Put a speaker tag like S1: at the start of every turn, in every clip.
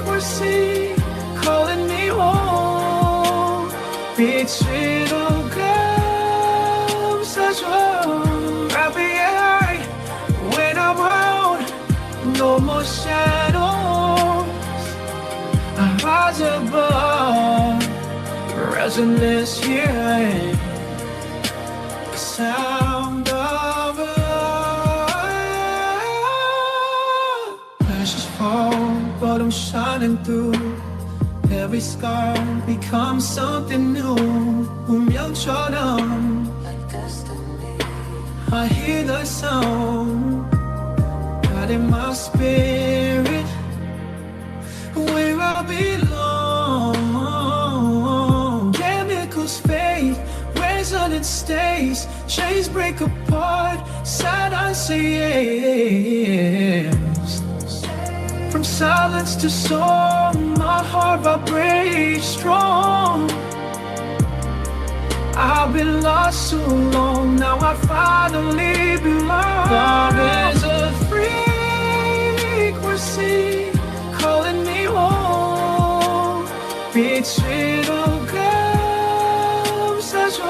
S1: frequency calling me home. 빛으로 감싸줘. Happy eye when I'm out. No more shadows. I rise above. Resonance here. The sound of ashes fall, but I'm shining through. Every scar becomes something new. 운명처럼 I hear the sound God in my spirit, where I belong. Chemicals fade, resonance stays. Chains break apart, silence says. From silence to song, my heart vibrates strong. I've been lost so long, now I finally belong. Love is a frequency calling me home. 빛으로 감싸줘.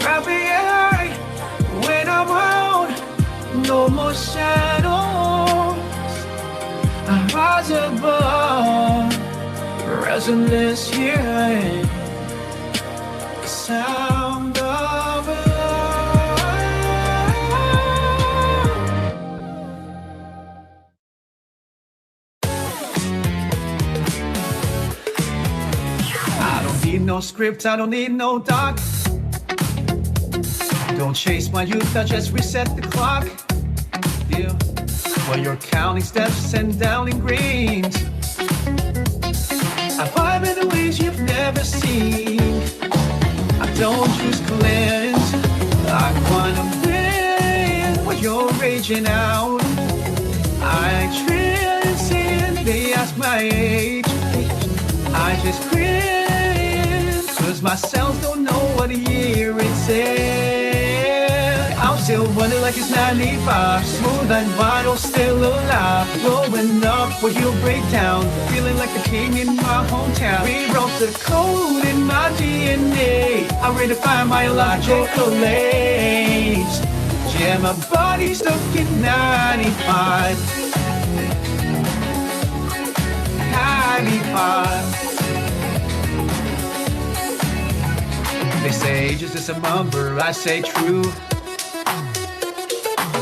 S1: Happy eye when I'm out. No more shadows. I rise above. Resonance here. The sound of I don't need no script, I don't need no doc. Don't chase my youth, I just reset the clock. Yeah. While you're counting steps and downing greens, I vibe in the ways you've never seen. I don't choose cleanse, I wanna win while you're raging out. I transcend, they ask my age, I just grin, cause my cells don't know what year it's in. I'm still running like it's 95, smooth and vital, still alive. Growing up where you break down, feeling like the king in my hometown. Rewrote the code in my DNA, I redefine my logical age. Yeah, my body's stuck in 95. 95. They say age is just a number, I say true.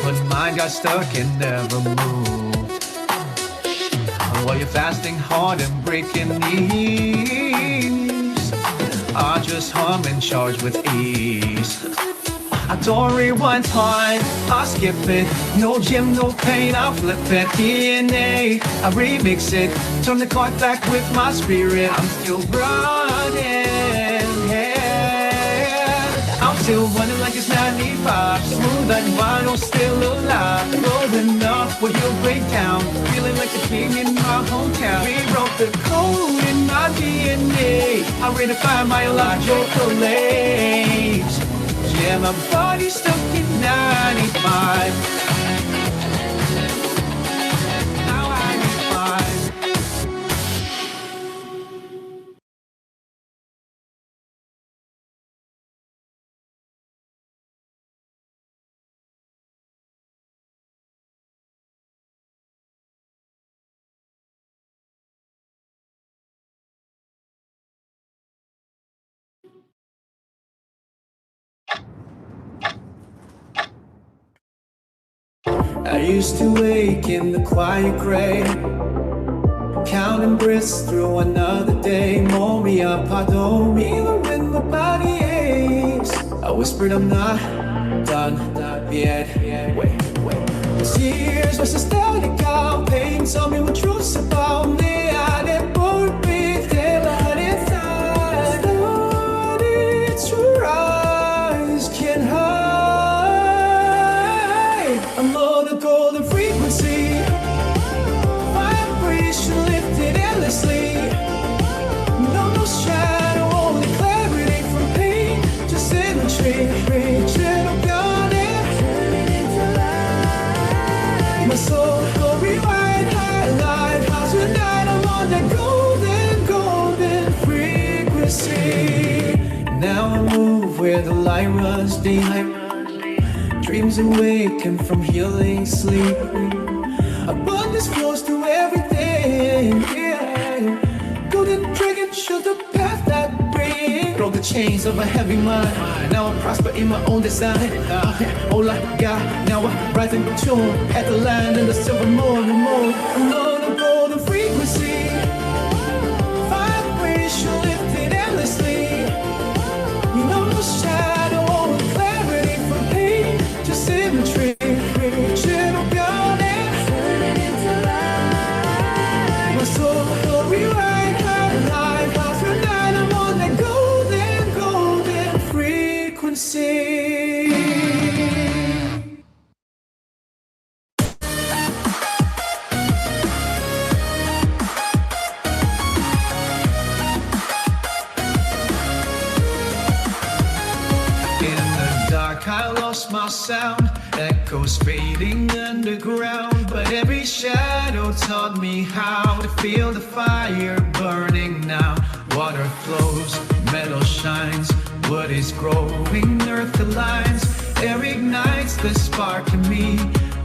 S1: But mine got stuck and never moved. While you're fasting hard and breaking knees, I just hum and charge with ease. I don't rewind time, I skip it. No gym, no pain, I flip it. DNA, I remix it. Turn the clock back with my spirit. I'm still running, yeah. I'm still running like it's 95. Smooth and vinyl, still alive. Growing up where you break down, feeling like the king in my hometown. Rewrote the code in my DNA, I redefine my logical age. Yeah, my body's stuck in 95. Now 95. I used to wake in the quiet gray, counting breaths through another day. Mold me up, I don't even when my body aches. I whispered I'm not done yet. Wait. Tears was static out, pain told me what truth's about me. I didn't burn me, they light inside. Started to rise, can't hide. I'm on a golden frequency, vibration lifted endlessly. No shadow, only clarity from pain, just symmetry. Reaching up beyond it, my soul go rewind, highlight. How tonight I'm on where the light runs deep. Dreams awaken from healing sleep. Abundance flows through everything. Yeah. Golden dragon show the path that brings. Throw the chains of a heavy mind. Now I prosper in my own design. All I got, now I rise in tune. At the land in the silver moon. I'm on a golden frequency. Vibration lifted endlessly. You know the shadow of clarity from pain to symmetry. Gentle garden, turning into light. My soul will rewrite her life. After that, I'm on that golden frequency. I lost my sound, echoes fading underground. But every shadow taught me how to feel the fire burning now. Water flows, metal shines, wood is growing, earth aligns. Air ignites the spark in me,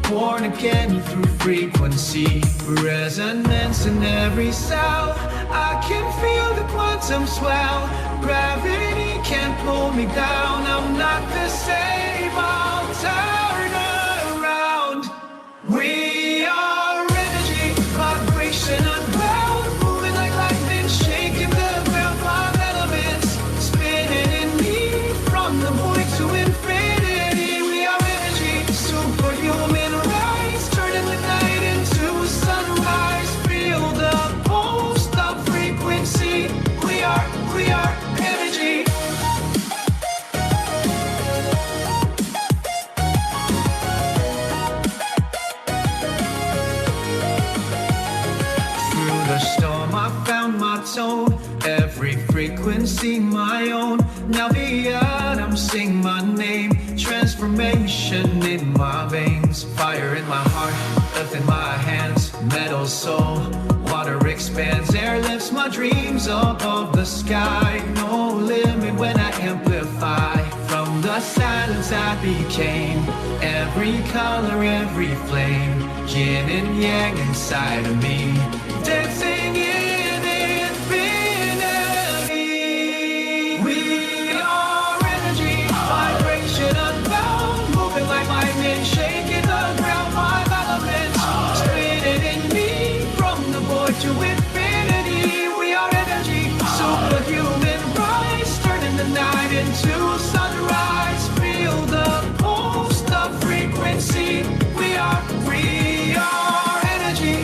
S1: born again through frequency. Resonance in every sound, I can feel the quantum swell. Gravity can't pull me down, I'm not the same, I'll turn around. We are energy, vibration unbound, moving like lightning, shaking the ground. 5 elements, spinning in me, from the void to infinity. We are energy, superhuman rise, turning the night into sunrise. Feel the pulse of frequency. We are energy. Through the storm I found my tone, every frequency my own. Now the atoms sing my name, transformation in my veins. Fire in my heart, earth in my hands, metal soul. Water expands, air lifts my dreams above the sky. No limit when I amplify. From the silence I became every color, every flame. Yin and yang inside of me, dancing in infinity. We are energy, vibration unbound, moving like lightning, shaking the ground. 5 elements, spinning in me, from the void to infinity. We are energy, superhuman rise, turning the night into sunrise. Feel the pulse of frequency. We are energy.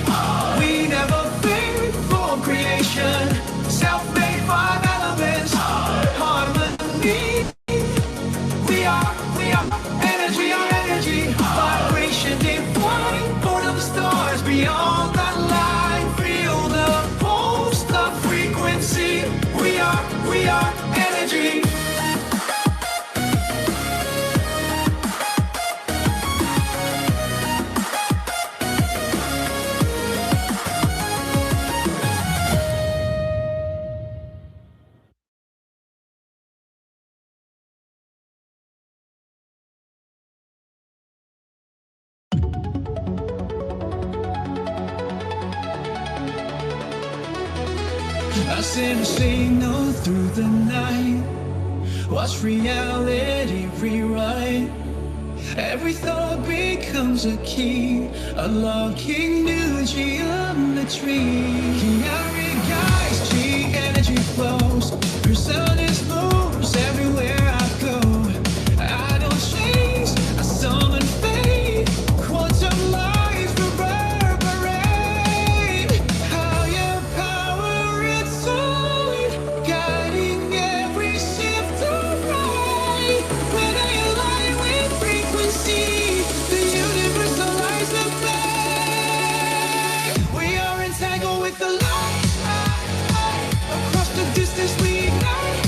S1: We never fade for creation. Self-made 5 elements, harmony. We are energy, our energy. Vibration divine, born of the stars beyond that line. Feel the pulse of frequency. We are energy. I send a signal through the night, watch reality rewrite. Every thought becomes a key, unlocking new geometry. Kiari guides, G energy flows through sunless moves everywhere I go. I don't chase, I summon fate. Quantum lies reverberate. Higher power inside, guiding every shift of right. When I align with frequency, the universe aligns with me. We are entangled with the light. Across the distance we ignite.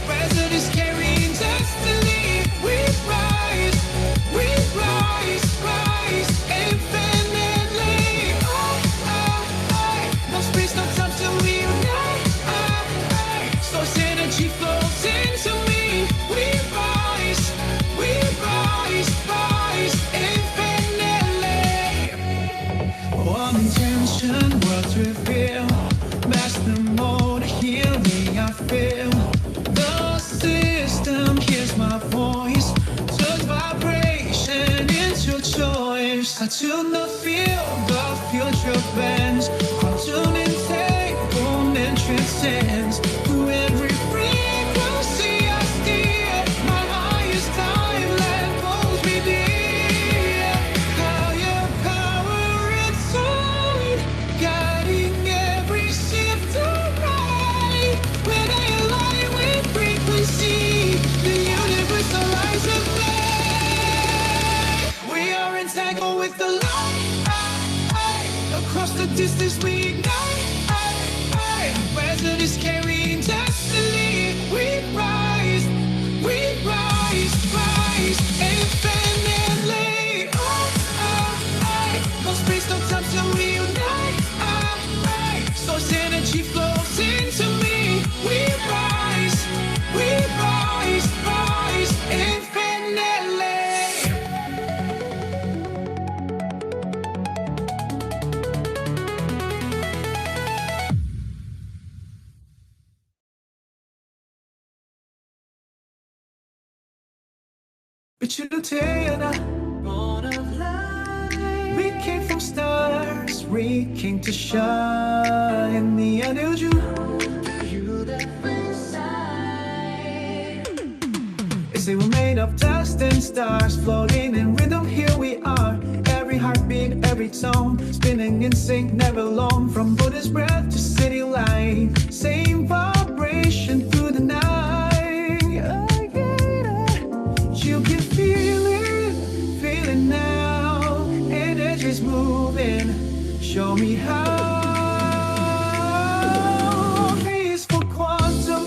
S1: Resonance carrying destiny. We rise, infinitely. No space, no time till we unite. Source energy flows into me. vibration, worlds reveal. Master mode, healing I feel. The system hears my voice. Turn vibration into choice. I tune the field, the future bends. Quantum entanglement and transcends. Through every frequency I steer. My highest timeline pulls me dear. Higher power inside, guiding every shift of right. When I align with frequency, the universe aligns with me. We are entangled with the light. Across the distance we ignite. Resonance carrying destiny. We rise, rise infinitely. No space, no time till we unite. Source energy flows into me. We rise, rise infinitely. Born of light. We came from stars, we came to shine. The energy you that inside. They say we're made of dust and stars, floating in rhythm. Here we are, every heartbeat, every tone, spinning in sync, never alone. From Buddha's breath to city light, same vibration through the night. You can feel it now. Energy's moving. Show me how. Peaceful quantum,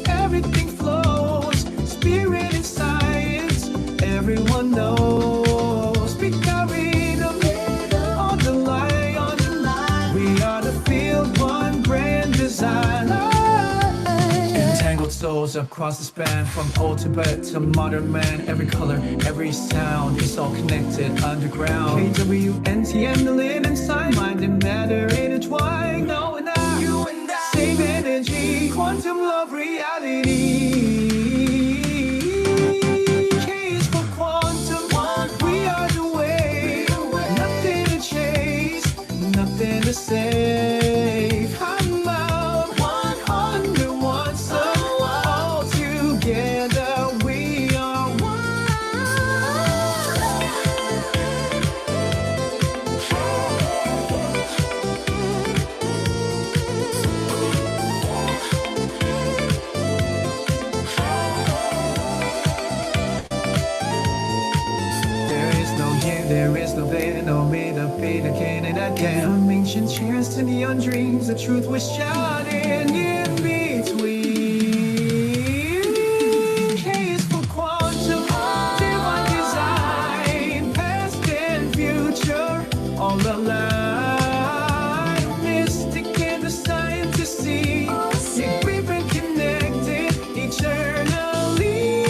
S1: everything flows. Spirit and science, everyone knows. Speak our rhythm on the line. We are the field, one grand design. Entangled souls across the span, from old Tibet to modern man. Every color, every sound, it's all connected underground. KWNTM, the lit inside. Mind and matter intertwined. No and I, you and I, same energy. Quantum love reality. K is for quantum. We are the way. Nothing to chase, nothing to save. I'm out, one under one sun. All together we are one. There is no yin, there is no they, no me, the pain again and again. From ancient chants to neon dreams, the truth was shining in between. K is for quantum, divine design, past and future, all alive. Mystic and the scientist see, we've been connected eternally.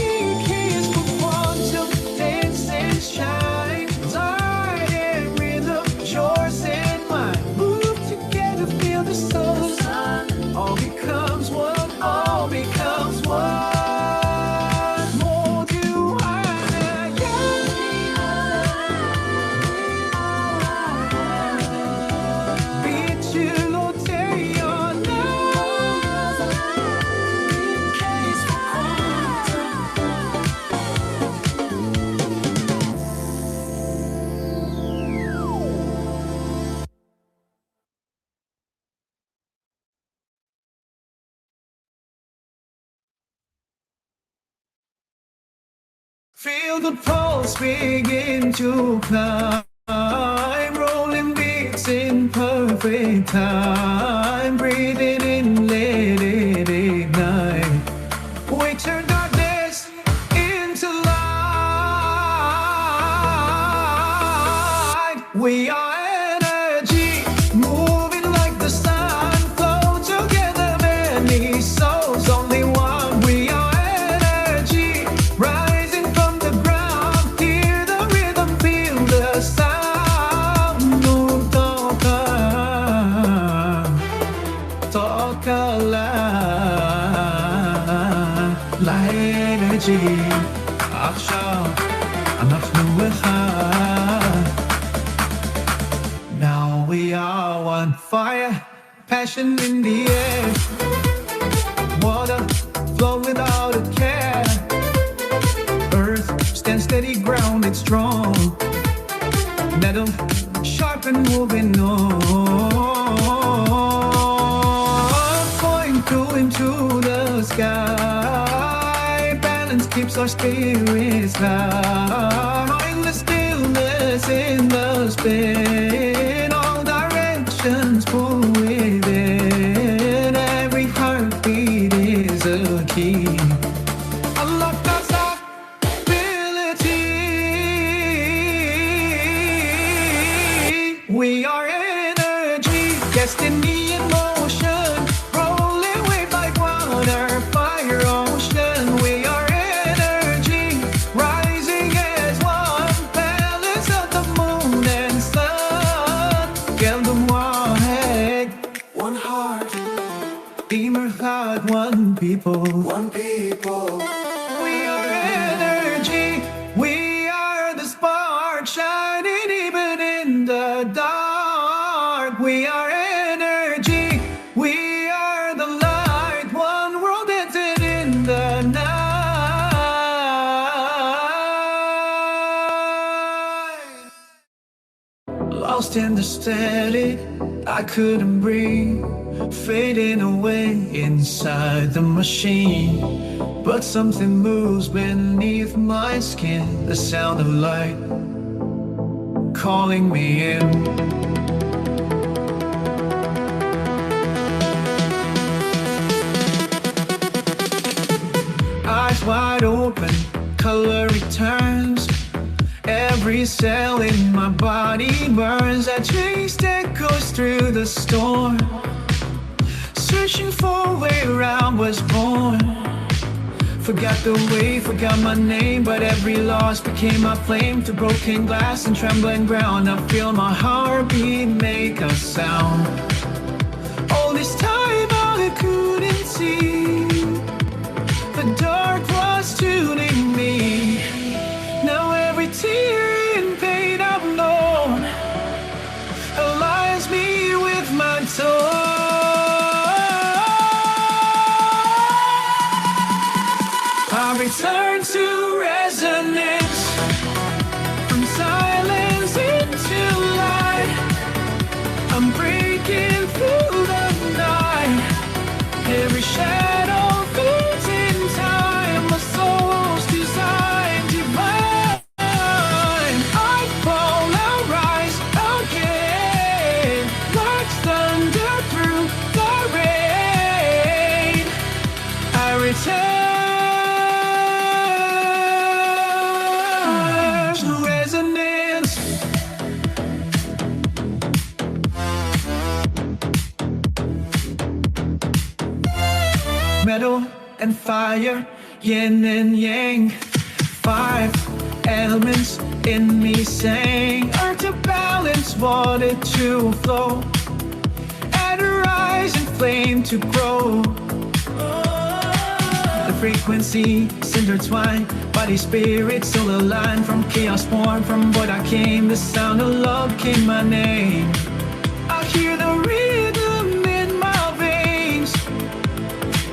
S1: K is for quantum, dance and shine, light and rhythm, yours and mine. Move together, feel the souls. All becomes one, all becomes one. Mold you Feel the pulse begin to climb, rolling beats in perfect time. Breathing in, let it ignite. We turn darkness into light. We are energy, moving like the sun. Flow together, many souls, only one. We are energy, rising from the ground. Hear the rhythm, feel the sound. Move the energy. עכשיו אנחנו אחד. Now we are one. Fire, passion in the air. Water flow without a care. Earth stands steady, grounded strong. Metal sharp and moving on. Going through into the sky. Balance keeps our spirits high. Mindless stillness in the spin. All directions pull within. Every heartbeat is a key. Unlock possibility. We are energy, destiny in motion. Rolling wave like water, fire, ocean. We are energy, rising as one. Balance of the moon and sun. Geldim wahed, one heart. Beamer heart, one people. One people. We are energy. We are the spark shining even in the dark. We are energy. We are the light. One world dancing in the night. Lost in the static, I couldn't breathe. Fading away inside the machine. But something moves beneath my skin. The sound of light calling me in. Eyes wide open, color returns. Every cell in my body burns. I chased echoes through the storm, searching for where I was born. Forgot the way, forgot my name, but every loss became my flame. To broken glass and trembling ground, I feel my heartbeat make a sound. All this time I couldn't see. The dark was tuning me. Now every tear and pain I've known aligns me with my tone. I return to resonance, from silence into light. I'm breaking through the night. Every shadow fades in time. My soul's designed divine. I fall, I'll rise again, like thunder through the rain. I return to resonance. Metal and fire, yin and yang. 5 elements in me saying, earth to balance, water to flow, add a rise and flame to grow. The frequency is intertwined, body, spirit, soul aligned. From chaos born, from what I came, the sound of love came my name. I hear the rhythm in my veins.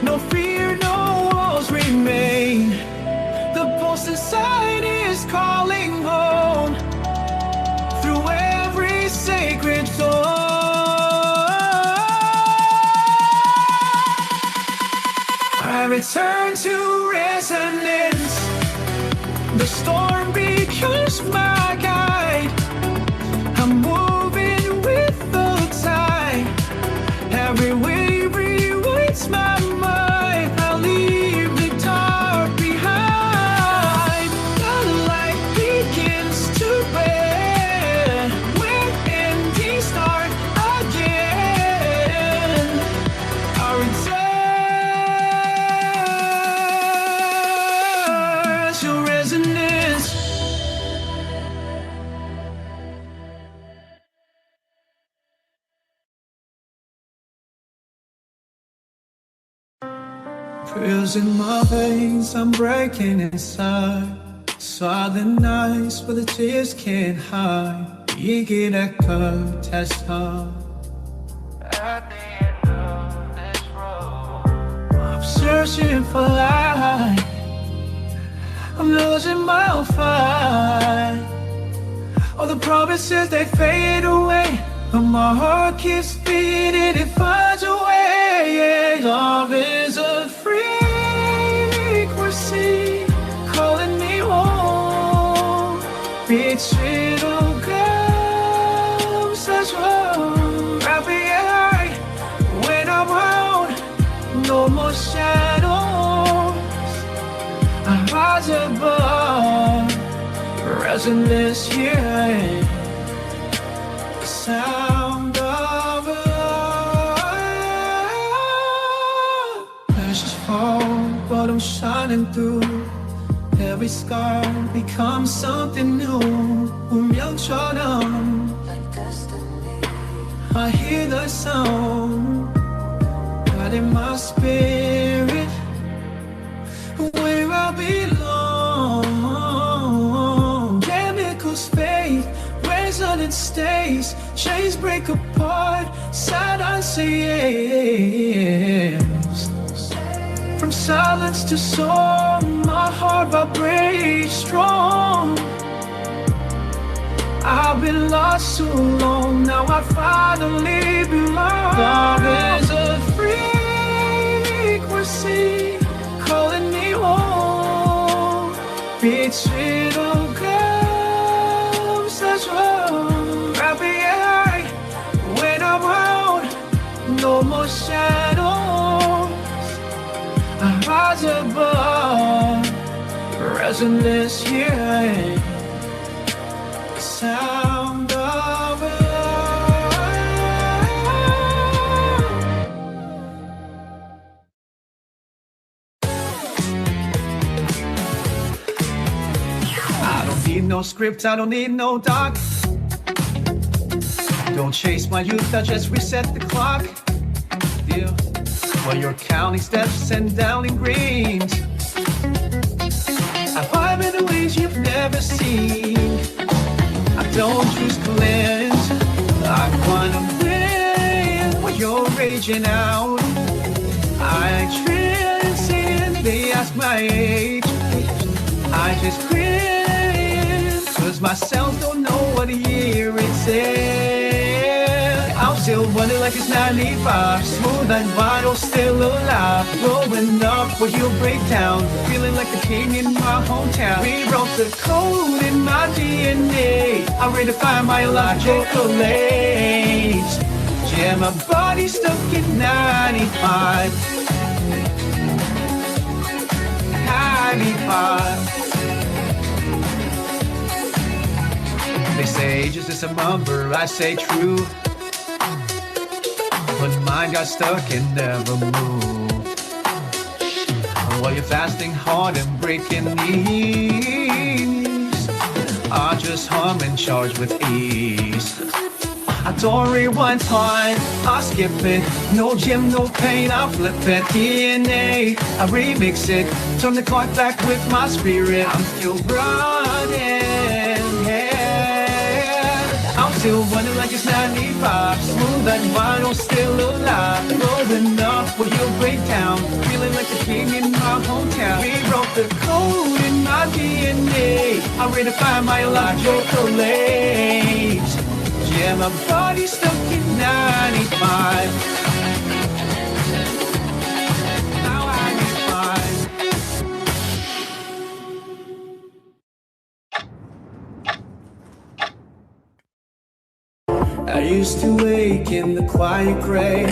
S1: No fear, no walls remain. The pulse inside is calling home through every sacred thought. I return to resonance. The storm becomes my guide. I'm moving with the tide. Every wave rewrites my mind. I leave the dark behind. The light begins to burn when endings start again. I return to resonance. Pills in my veins, I'm breaking inside. Silent nights where the tears can't hide. 이게 내꺼 tested. At the end of this road, I'm searching for light. I'm losing my fight. All the promises they fade away, but my heart keeps beating. It finds a way. Love is a frequency calling me home. Vibrational such home. Happy eye when I'm out, no more shadows. I rise above, resonance here. The sound of love. Ashes fall, but I'm shining through. Every scar becomes something new. 운명처럼 I hear the sound, God in my spirit, where I belong. Chemicals fade, resonance stays. Chains break apart, silence says. From silence to song, my heart vibrates strong. I've been lost so long, now I finally belong. Love is a frequency calling me home. Vibrational such home. Happy eye when I'm out, no more shadows. I rise above, resonance here. The sound of I don't need no script, I don't need no doc. Don't chase my youth, I just reset the clock. Yeah. While you're counting steps and downing greens, I vibe in the ways you've never seen. I don't choose cleanse, I wanna win when you're raging out. I transcend, they ask my age, I just grin, cause myself don't know what year it's in. I'm still running like it's 95, smooth and vital, still alive. Growing up where you'll break down, feeling like the king in my hometown. Rewrote the code in my DNA, I redefine my logical age. Yeah, my body's stuck in 95. 95. They say age is just a number, I say true. But mine got stuck and never moved. While you're fasting hard and breaking knees, I just hum and charge with ease. I don't rewind time, I skip it. No gym, no pain, I flip it. DNA, I remix it. Turn the clock back with my spirit. I'm still running, yeah. I'm still running like it's 95. Smooth and vinyl, still alive. Rolling up where you break down, feeling like the king in my hometown. Rewrote the code in my DNA, I redefine my logical age. Yeah, my body's stuck in 95. Now I I used to wake in the quiet gray.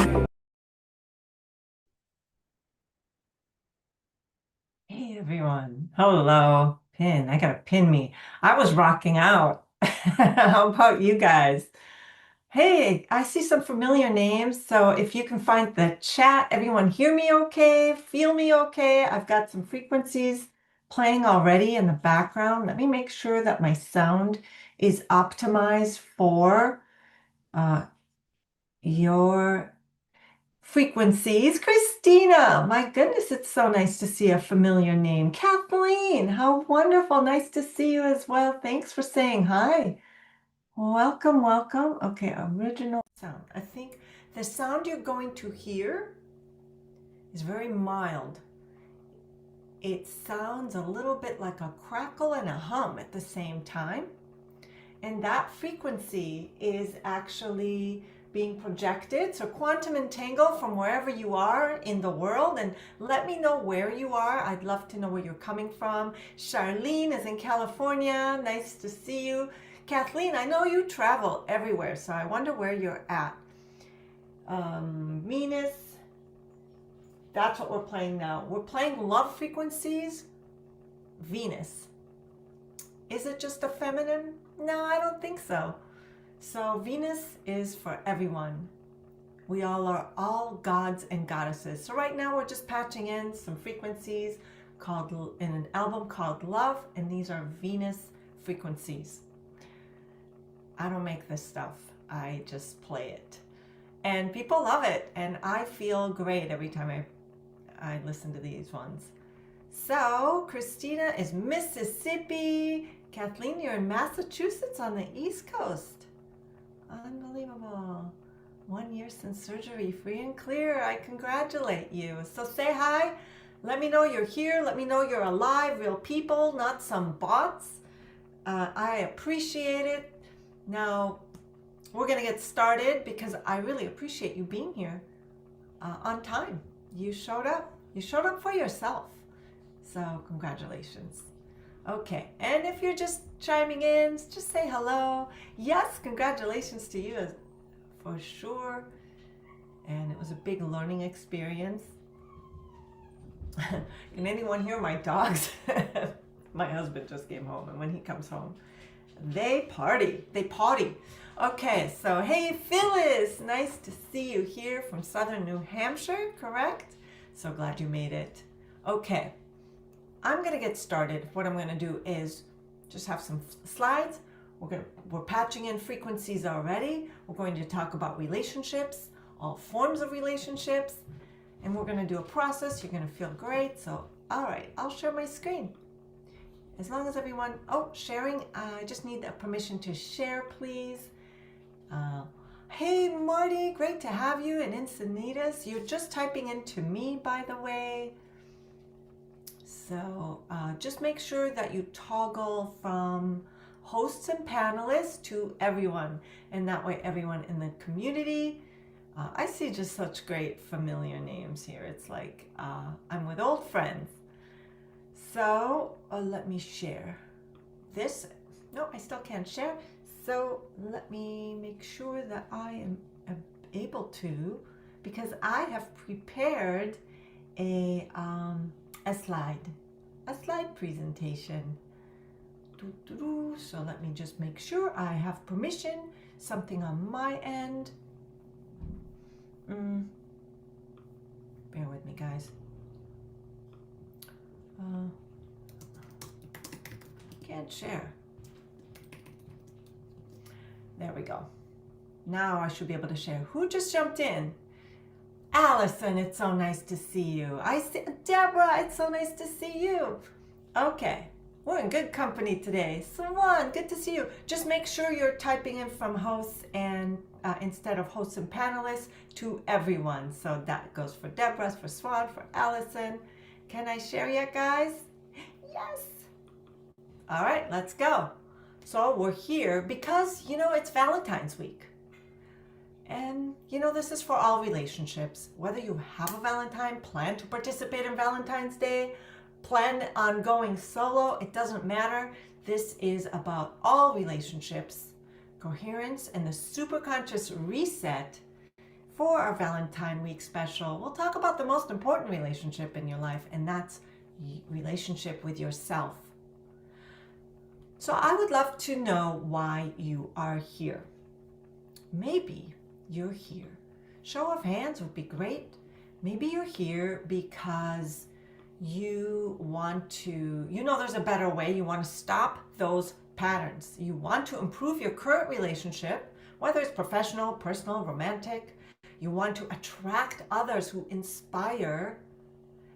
S2: Hey everyone. Hello. Pin. I gotta pin me. I was rocking out. How about you guys? Hey, I see some familiar names. So if you can find the chat, everyone hear me okay? Feel me okay? I've got some frequencies playing already in the background. Let me make sure that my sound is optimized for your frequencies. Christina, my goodness, it's so nice to see a familiar name. Kathleen, how wonderful. Nice to see you as well. Thanks for saying hi. Welcome, welcome. Okay, original sound. I think the sound you're going to hear is very mild. It sounds a little bit like a crackle and a hum at the same time. And that frequency is actually being projected. So quantum entangle from wherever you are in the world, and let me know where you are. I'd love to know where you're coming from. Charlene is in California. Nice to see you. Kathleen, I know you travel everywhere, so I wonder where you're at. Venus, that's what we're playing now. We're playing love frequencies, Venus. Is it just a feminine? No, I don't think so. So Venus is for everyone. We all are all gods and goddesses. So right now we're just patching in some frequencies called in an album called Love, and these are Venus frequencies. I don't make this stuff. I just play it. And people love it, and I feel great every time I listen to these ones. So Christina is Mississippi. Kathleen, you're in Massachusetts on the East Coast. Unbelievable. 1 year since surgery, free and clear. I congratulate you. So say hi. Let me know you're here. Let me know you're alive, real people, not some bots. I appreciate it. Now, we're going to get started because I really appreciate you being here on time. You showed up. You showed up for yourself. So congratulations. Okay, and if you're just chiming in, just say hello. Yes, congratulations to you for sure. And it was a big learning experience. Can anyone hear my dogs? My husband just came home, and when he comes home, they party. They potty. Okay, so hey Phyllis, nice to see you here from Southern New Hampshire, correct? So glad you made it. Okay. I'm going to get started. What I'm going to do is just have some slides. We're patching in frequencies already. We're going to talk about relationships, all forms of relationships, and we're going to do a process. You're going to feel great. So, all right, I'll share my screen. As long as everyone, sharing, I just need a permission to share, please. Hey, Marty, great to have you in Encinitas. You're just typing into me, by the way. So just make sure that you toggle from hosts and panelists to everyone, and that way everyone in the community. I see just such great familiar names here. It's like I'm with old friends. So let me share this. No, I still can't share. So let me make sure that I am able to, because I have prepared a slide presentation. So let me just make sure I have permission, something on my end. Bear with me, guys. Can't share. There we go. Now I should be able to share. Who just jumped in? Allison, it's so nice to see you. I see Deborah, it's so nice to see you. Okay, we're in good company today. Swan, good to see you. Just make sure you're typing in from hosts and instead of hosts and panelists to everyone. So that goes for Deborah, for Swan, for Allison. Can I share yet, guys? Yes. All right, let's go. So we're here because, it's Valentine's week. And, this is for all relationships. Whether you have a Valentine, plan to participate in Valentine's Day, plan on going solo, it doesn't matter. This is about all relationships, coherence, and the superconscious reset for our Valentine week special. We'll talk about the most important relationship in your life, and that's relationship with yourself. So I would love to know why you are here. Maybe you're here. Show of hands would be great. Maybe you're here because you want to, there's a better way. You want to stop those patterns. You want to improve your current relationship, whether it's professional, personal, romantic. You want to attract others who inspire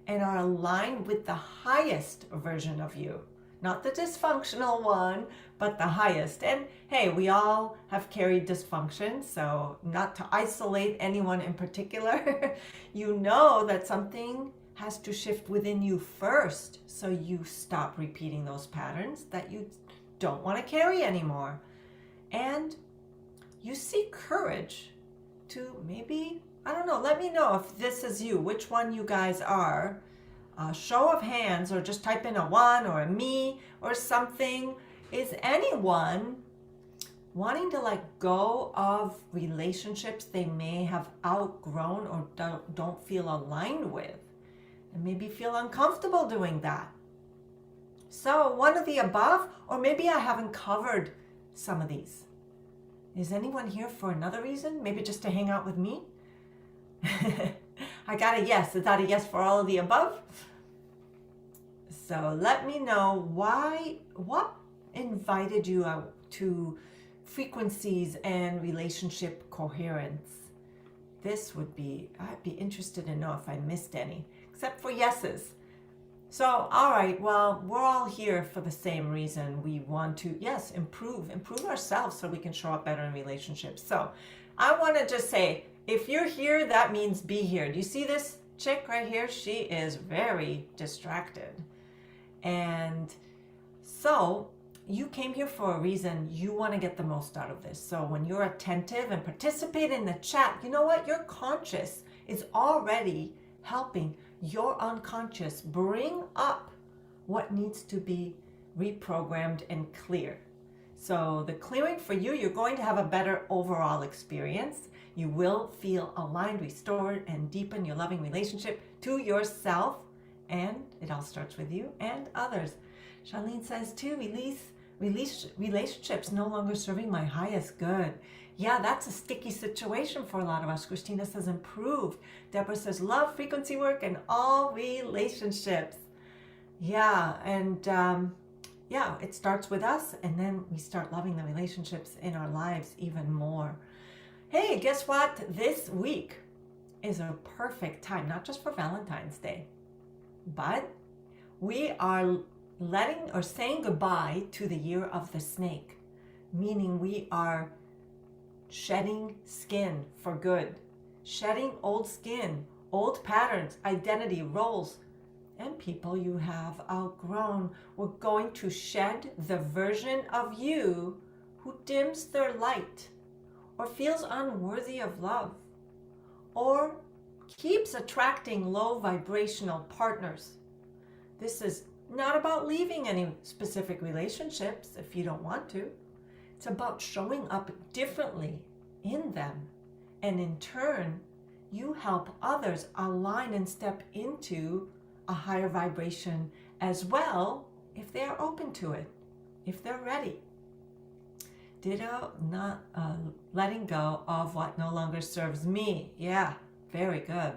S2: and are aligned with the highest version of you. Not the dysfunctional one, but the highest. And hey, we all have carried dysfunction, so not to isolate anyone in particular. You know that something has to shift within you first, so you stop repeating those patterns that you don't want to carry anymore. And you seek courage to maybe, I don't know, let me know if this is you, which one you guys are. Show of hands, or just type in a one or a me or something. Is anyone wanting to let go of relationships they may have outgrown or don't feel aligned with, and maybe feel uncomfortable doing that? So one of the above, or maybe I haven't covered some of these. Is anyone here for another reason? Maybe just to hang out with me? I got a yes. Is that a yes for all of the above? So let me know what invited you out to frequencies and relationship coherence. I'd be interested to know if I missed any, except for yeses. So, all right, well, we're all here for the same reason. We want to, yes, improve ourselves so we can show up better in relationships. So I want to just say, if you're here, that means be here. Do you see this chick right here? She is very distracted. And so you came here for a reason. You want to get the most out of this. So when you're attentive and participate in the chat, you know what? Your conscious is already helping your unconscious bring up what needs to be reprogrammed and clear. So the clearing for you, you're going to have a better overall experience. You will feel aligned, restored, and deepen your loving relationship to yourself. And it all starts with you and others. Charlene says too, relationships no longer serving my highest good. Yeah, that's a sticky situation for a lot of us. Christina says improve. Deborah says love, frequency work, and all relationships. Yeah, and yeah, it starts with us, and then we start loving the relationships in our lives even more. Hey, guess what? This week is a perfect time, not just for Valentine's Day, but we are letting or saying goodbye to the year of the snake, meaning we are shedding skin for good, shedding old skin, old patterns, identity, roles, and people you have outgrown. We're going to shed the version of you who dims their light or feels unworthy of love or keeps attracting low vibrational partners. This is not about leaving any specific relationships if you don't want to. It's about showing up differently in them. And in turn, you help others align and step into a higher vibration as well if they are open to it, if they're ready. Ditto, not letting go of what no longer serves me. Yeah, very good.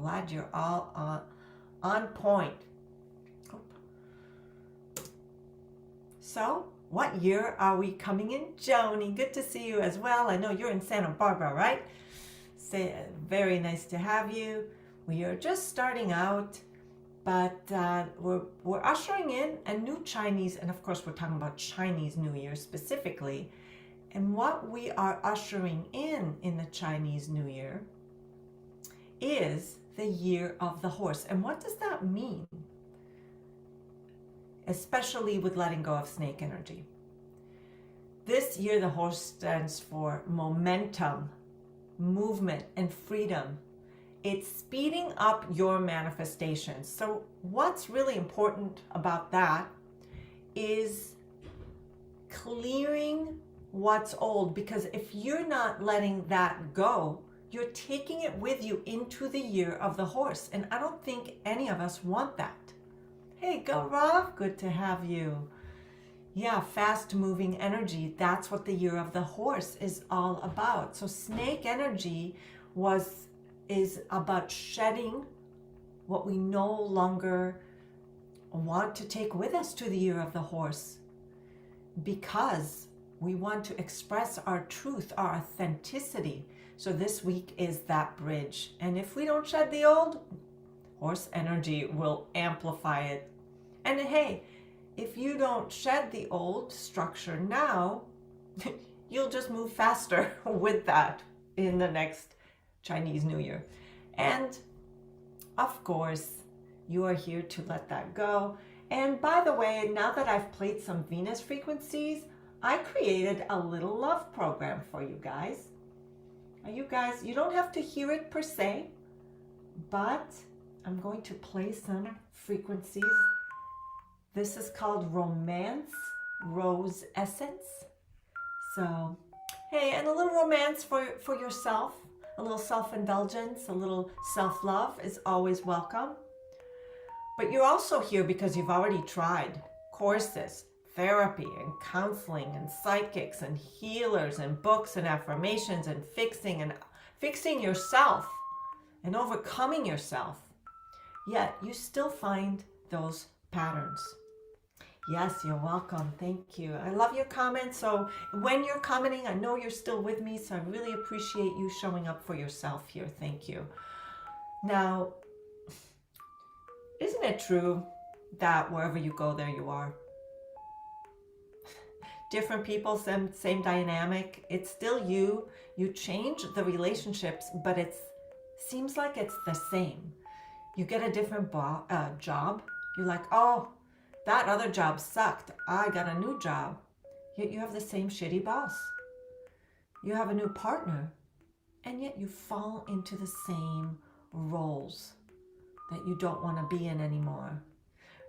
S2: Glad you're all on point. So, what year are we coming in? Joni, good to see you as well. I know you're in Santa Barbara, right? Very nice to have you. We are just starting out, but we're ushering in a new Chinese, and of course we're talking about Chinese New Year specifically. And what we are ushering in the Chinese New Year is the year of the horse. And what does that mean? Especially with letting go of snake energy. This year, the horse stands for momentum, movement, and freedom. It's speeding up your manifestations. So what's really important about that is clearing what's old, because if you're not letting that go, you're taking it with you into the year of the horse. And I don't think any of us want that. Hey, go Rav, good to have you. Yeah, fast moving energy. That's what the year of the horse is all about. So snake energy is about shedding what we no longer want to take with us to the year of the horse, because we want to express our truth, our authenticity. So this week is that bridge. And if we don't shed the old, horse energy will amplify it. And hey, if you don't shed the old structure now, you'll just move faster with that in the next Chinese New Year. And of course, you are here to let that go. And by the way, now that I've played some Venus frequencies, I created a little love program for you guys. You guys, you don't have to hear it per se, but I'm going to play some frequencies. This is called Romance Rose Essence. So, hey, and a little romance for yourself, a little self-indulgence, a little self-love is always welcome. But you're also here because you've already tried courses, therapy and counseling and psychics and healers and books and affirmations and fixing yourself and overcoming yourself. Yet you still find those patterns. Yes, you're welcome. Thank you. I love your comments. So when you're commenting, I know you're still with me. So I really appreciate you showing up for yourself here. Thank you. Now, isn't it true that wherever you go, there you are? Different people, same dynamic. It's still you. You change the relationships, but it seems like it's the same. You get a different job. You're like, oh, that other job sucked. I got a new job. Yet you have the same shitty boss. You have a new partner, and yet you fall into the same roles that you don't want to be in anymore.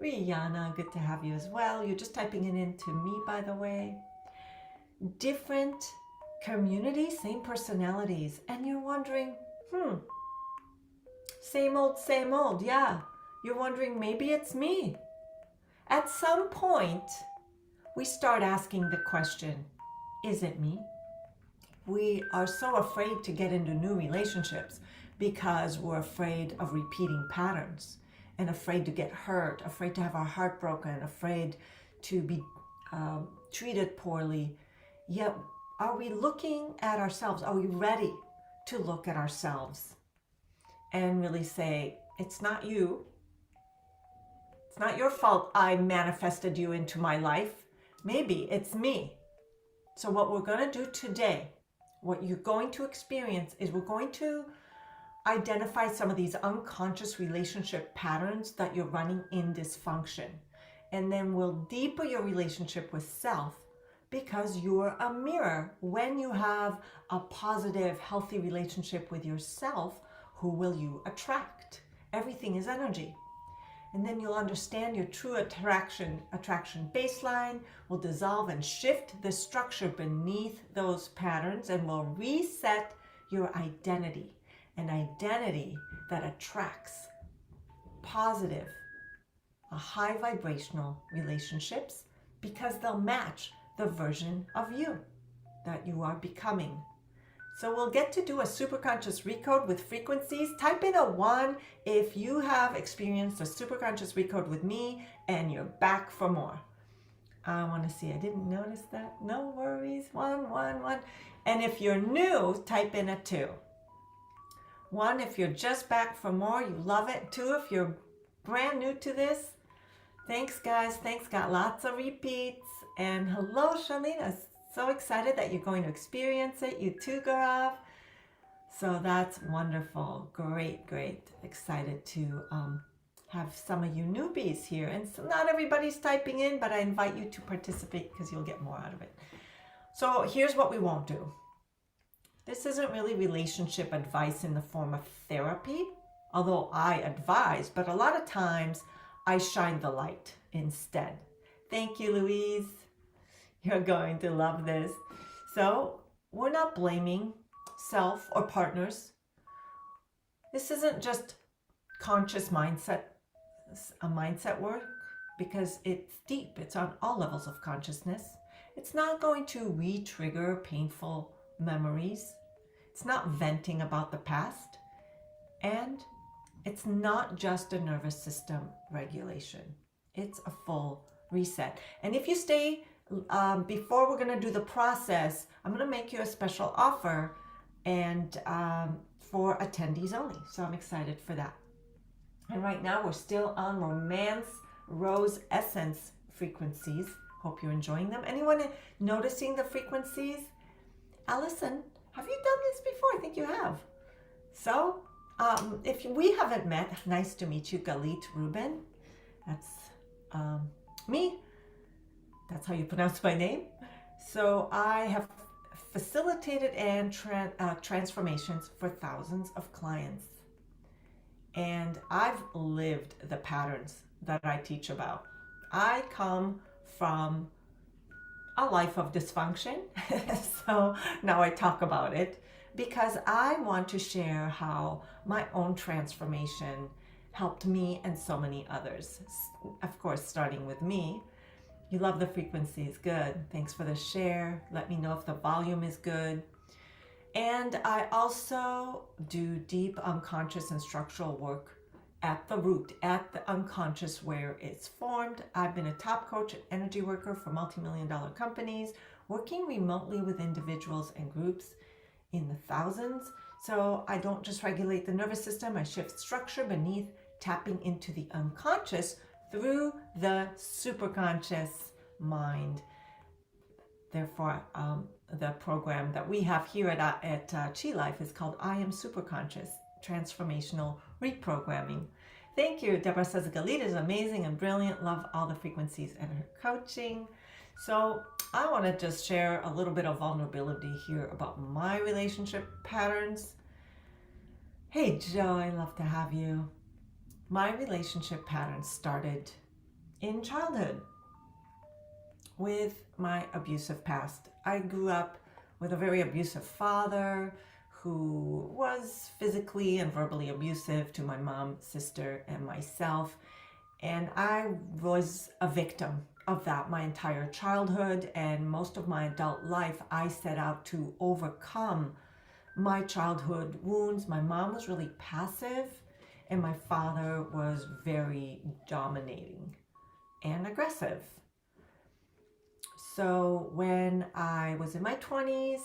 S2: Rihanna, good to have you as well. You're just typing it into me, by the way. Different communities, same personalities. And you're wondering, same old, yeah. You're wondering, maybe it's me. At some point, we start asking the question, is it me? We are so afraid to get into new relationships because we're afraid of repeating patterns and afraid to get hurt, afraid to have our heart broken, afraid to be treated poorly. Yet, are we looking at ourselves? Are we ready to look at ourselves and really say, it's not you. It's not your fault I manifested you into my life. Maybe it's me. So what we're going to do today, what you're going to experience is we're going to identify some of these unconscious relationship patterns that you're running in dysfunction. And then we'll deepen your relationship with self because you're a mirror. When you have a positive, healthy relationship with yourself, who will you attract? Everything is energy. And then you'll understand your true attraction baseline will dissolve and shift the structure beneath those patterns and will reset your identity. An identity that attracts positive, high vibrational relationships because they'll match the version of you that you are becoming. So we'll get to do a superconscious recode with frequencies. Type in a 1 if you have experienced a superconscious recode with me and you're back for more. I want to see. I didn't notice that. No worries. 1, 1, 1. And if you're new, type in a 2. 1 if you're just back for more, you love it. 2 if you're brand new to this. Thanks guys, thanks, got lots of repeats. And hello Shalina, so excited that you're going to experience it. You too, Gaurav. So that's wonderful, great, excited to have some of you newbies here. And so not everybody's typing in, but I invite you to participate because you'll get more out of it. So here's what we won't do. This isn't really relationship advice in the form of therapy, although I advise, but a lot of times I shine the light instead. Thank you, Louise. You're going to love this. So we're not blaming self or partners. This isn't just conscious mindset work because it's deep. It's on all levels of consciousness. It's not going to re-trigger painful memories. It's not venting about the past. And it's not just a nervous system regulation. It's a full reset. And if you stay, before we're going to do the process, I'm going to make you a special offer. and for attendees only. So I'm excited for that. And right now we're still on Romance Rose Essence frequencies. Hope you're enjoying them. Anyone noticing the frequencies? Allison, have you done this before? I think you have. So if we haven't met, nice to meet you, Galit, Reuben. That's me. That's how you pronounce my name. So I have facilitated and transformations for thousands of clients. And I've lived the patterns that I teach about. I come from a life of dysfunction. So now I talk about it because I want to share how my own transformation helped me and so many others. Of course, starting with me. You love the frequencies. Good. Thanks for the share. Let me know if the volume is good. And I also do deep unconscious and structural work at the root, at the unconscious where it's formed. I've been a top coach and energy worker for multi-million-dollar companies, working remotely with individuals and groups in the thousands. So I don't just regulate the nervous system, I shift structure beneath, tapping into the unconscious through the superconscious mind. Therefore, the program that we have here at Chi Life is called I Am Superconscious, Transformational Reprogramming. Thank you. Deborah says Galit is amazing and brilliant. Love all the frequencies and her coaching. So I want to just share a little bit of vulnerability here about my relationship patterns. Hey, Joe, I love to have you. My relationship patterns started in childhood with my abusive past. I grew up with a very abusive father who was physically and verbally abusive to my mom, sister, and myself. And I was a victim of that my entire childhood and most of my adult life. I set out to overcome my childhood wounds. My mom was really passive and my father was very dominating and aggressive. So when I was in my 20s,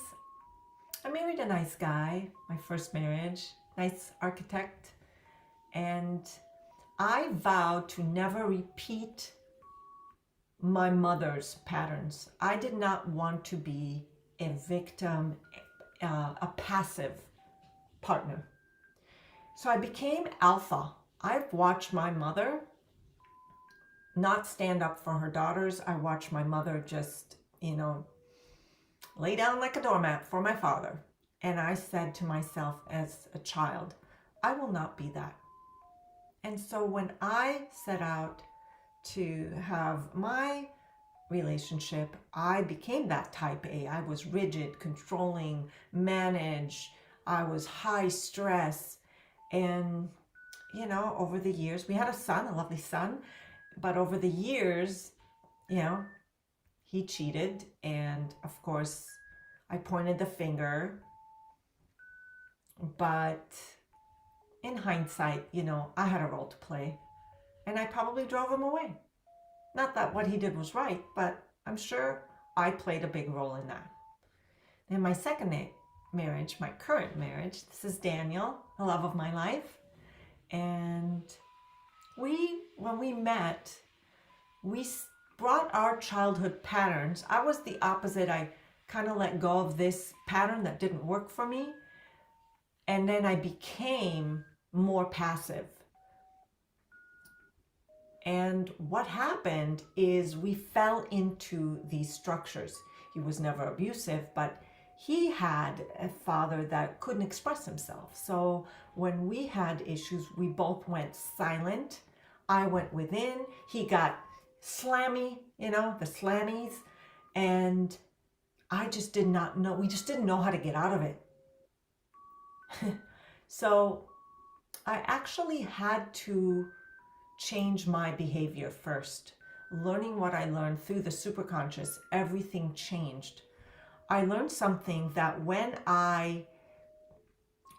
S2: I married a nice guy, my first marriage, nice architect, and I vowed to never repeat my mother's patterns. I did not want to be a victim, a passive partner. So I became alpha. I've watched my mother not stand up for her daughters. I watched my mother just, lay down like a doormat for my father. And I said to myself as a child, I will not be that. And so when I set out to have my relationship, I became that type A. I was rigid, controlling, manage. I was high stress. And, over the years, we had a son, a lovely son. But over the years, he cheated. And of course, I pointed the finger. But in hindsight, I had a role to play. And I probably drove him away. Not that what he did was right, but I'm sure I played a big role in that. In my second marriage, my current marriage, this is Daniel, the love of my life. And when we met, we brought our childhood patterns. I was the opposite. I kind of let go of this pattern that didn't work for me. And then I became more passive. And what happened is we fell into these structures. He was never abusive, but he had a father that couldn't express himself. So when we had issues, we both went silent. I went within. He got slammy, the slammies. And I just did not know. We just didn't know how to get out of it. So I actually had to change my behavior first. Learning what I learned through the superconscious, everything changed. I learned something that when I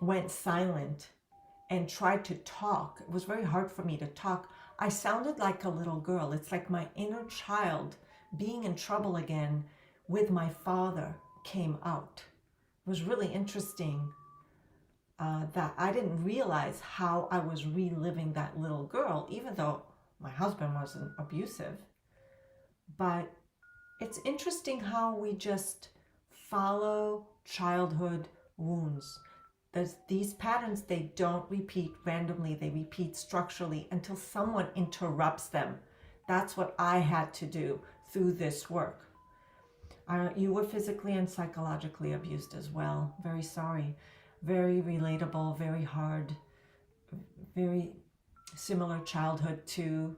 S2: went silent and tried to talk, it was very hard for me to talk. I sounded like a little girl. It's like my inner child being in trouble again with my father came out. was really interesting that I didn't realize how I was reliving that little girl, even though my husband wasn't abusive. But it's interesting how we just follow childhood wounds. These patterns, they don't repeat randomly, they repeat structurally until someone interrupts them. That's what I had to do through this work. You were physically and psychologically abused as well. Very sorry. Very relatable, very hard, very similar childhood too.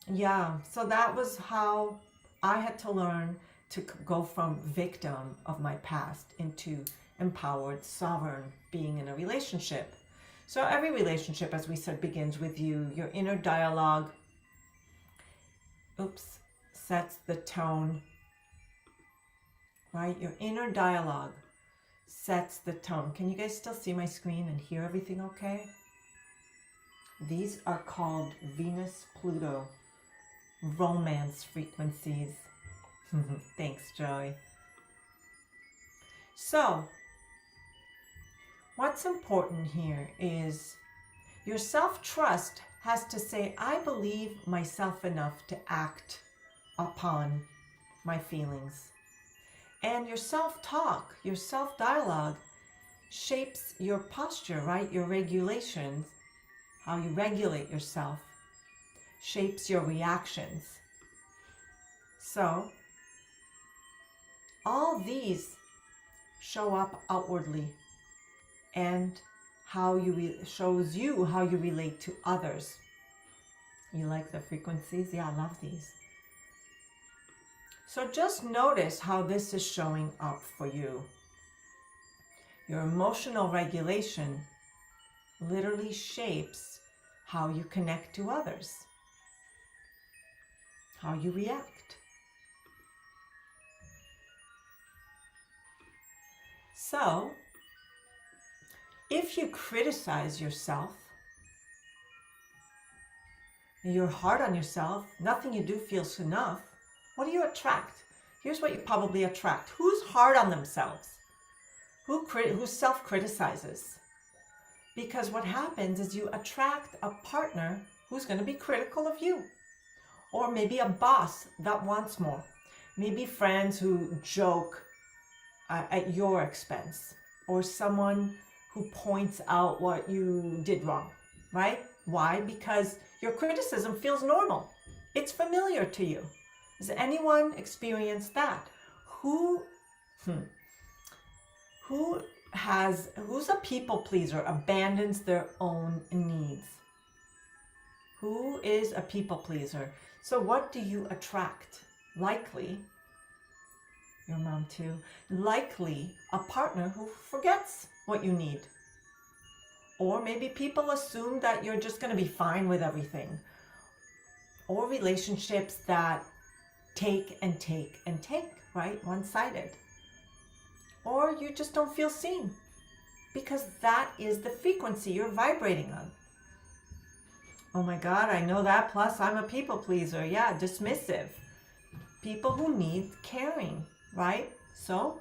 S2: Yeah, so that was how I had to learn to go from victim of my past into empowered, sovereign being in a relationship. So every relationship, as we said, begins with you. Your inner dialogue, sets the tone, right? Your inner dialogue sets the tone. Can you guys still see my screen and hear everything okay? These are called Venus-Pluto romance frequencies. Thanks, Joy. So, what's important here is your self-trust has to say, I believe myself enough to act upon my feelings. And your self-talk, your self-dialogue shapes your posture, right? Your regulations, how you regulate yourself, shapes your reactions. So, all these show up outwardly and shows you how you relate to others. You like the frequencies? Yeah, I love these. So just notice how this is showing up for you. Your emotional regulation literally shapes how you connect to others, how you react. So, if you criticize yourself, you're hard on yourself, nothing you do feels enough, what do you attract? Here's what you probably attract. Who's hard on themselves? Who self-criticizes? Because what happens is you attract a partner who's going to be critical of you. Or maybe a boss that wants more. Maybe friends who joke at your expense. Or someone who points out what you did wrong, right? Why? Because your criticism feels normal. It's familiar to you. Has anyone experienced that? Who's a people pleaser, abandons their own needs? Who is a people pleaser? So what do you attract? Likely, your mom too, likely a partner who forgets what you need. Or maybe people assume that you're just going to be fine with everything. Or relationships that take and take and take, right? One-sided. Or you just don't feel seen because that is the frequency you're vibrating on. Oh my God, I know that. Plus, I'm a people pleaser. Yeah, dismissive. People who need caring, right? So,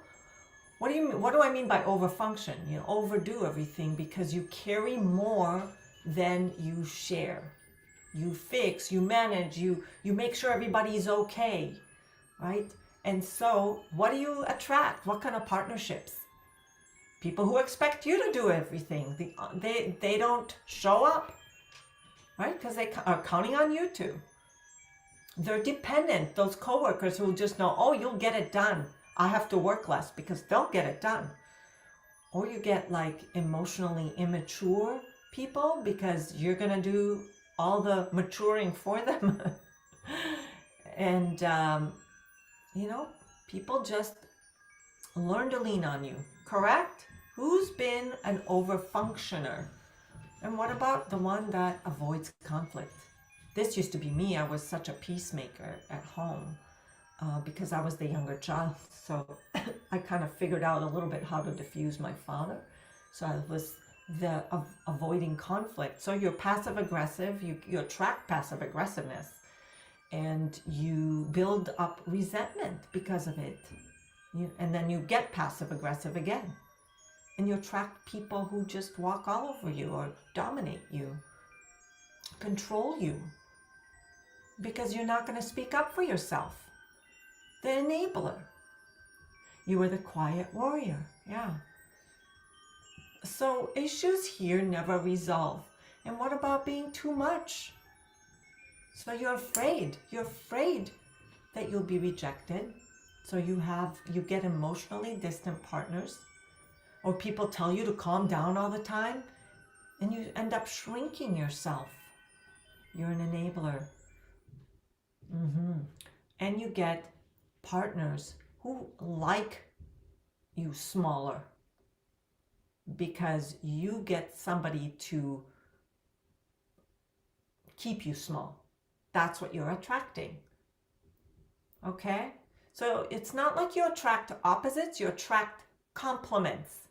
S2: what do I mean by overfunction? You overdo everything because you carry more than you share. You fix, you manage, you make sure everybody's okay, right? And so, what do you attract? What kind of partnerships? People who expect you to do everything. They don't show up, right? Because they are counting on you to. They're dependent. Those coworkers who just know, oh, you'll get it done. I have to work less because they'll get it done. Or you get like emotionally immature people because you're going to do all the maturing for them. And, people just learn to lean on you, correct? Who's been an overfunctioner? And what about the one that avoids conflict? This used to be me. I was such a peacemaker at home because I was the younger child. So I kind of figured out a little bit how to diffuse my father. So I was avoiding conflict. So you're passive aggressive, you attract passive aggressiveness, and you build up resentment because of it. And then you get passive aggressive again. And you attract people who just walk all over you or dominate you, control you, because you're not going to speak up for yourself. The enabler. You are the quiet warrior. Yeah. So issues here never resolve. And what about being too much? So you're afraid. You're afraid that you'll be rejected. So you get emotionally distant partners, or people tell you to calm down all the time, and you end up shrinking yourself. You're an enabler. And you get partners who like you smaller, because you get somebody to keep you small. That's what you're attracting. Okay? So it's not like you attract opposites, you attract complements.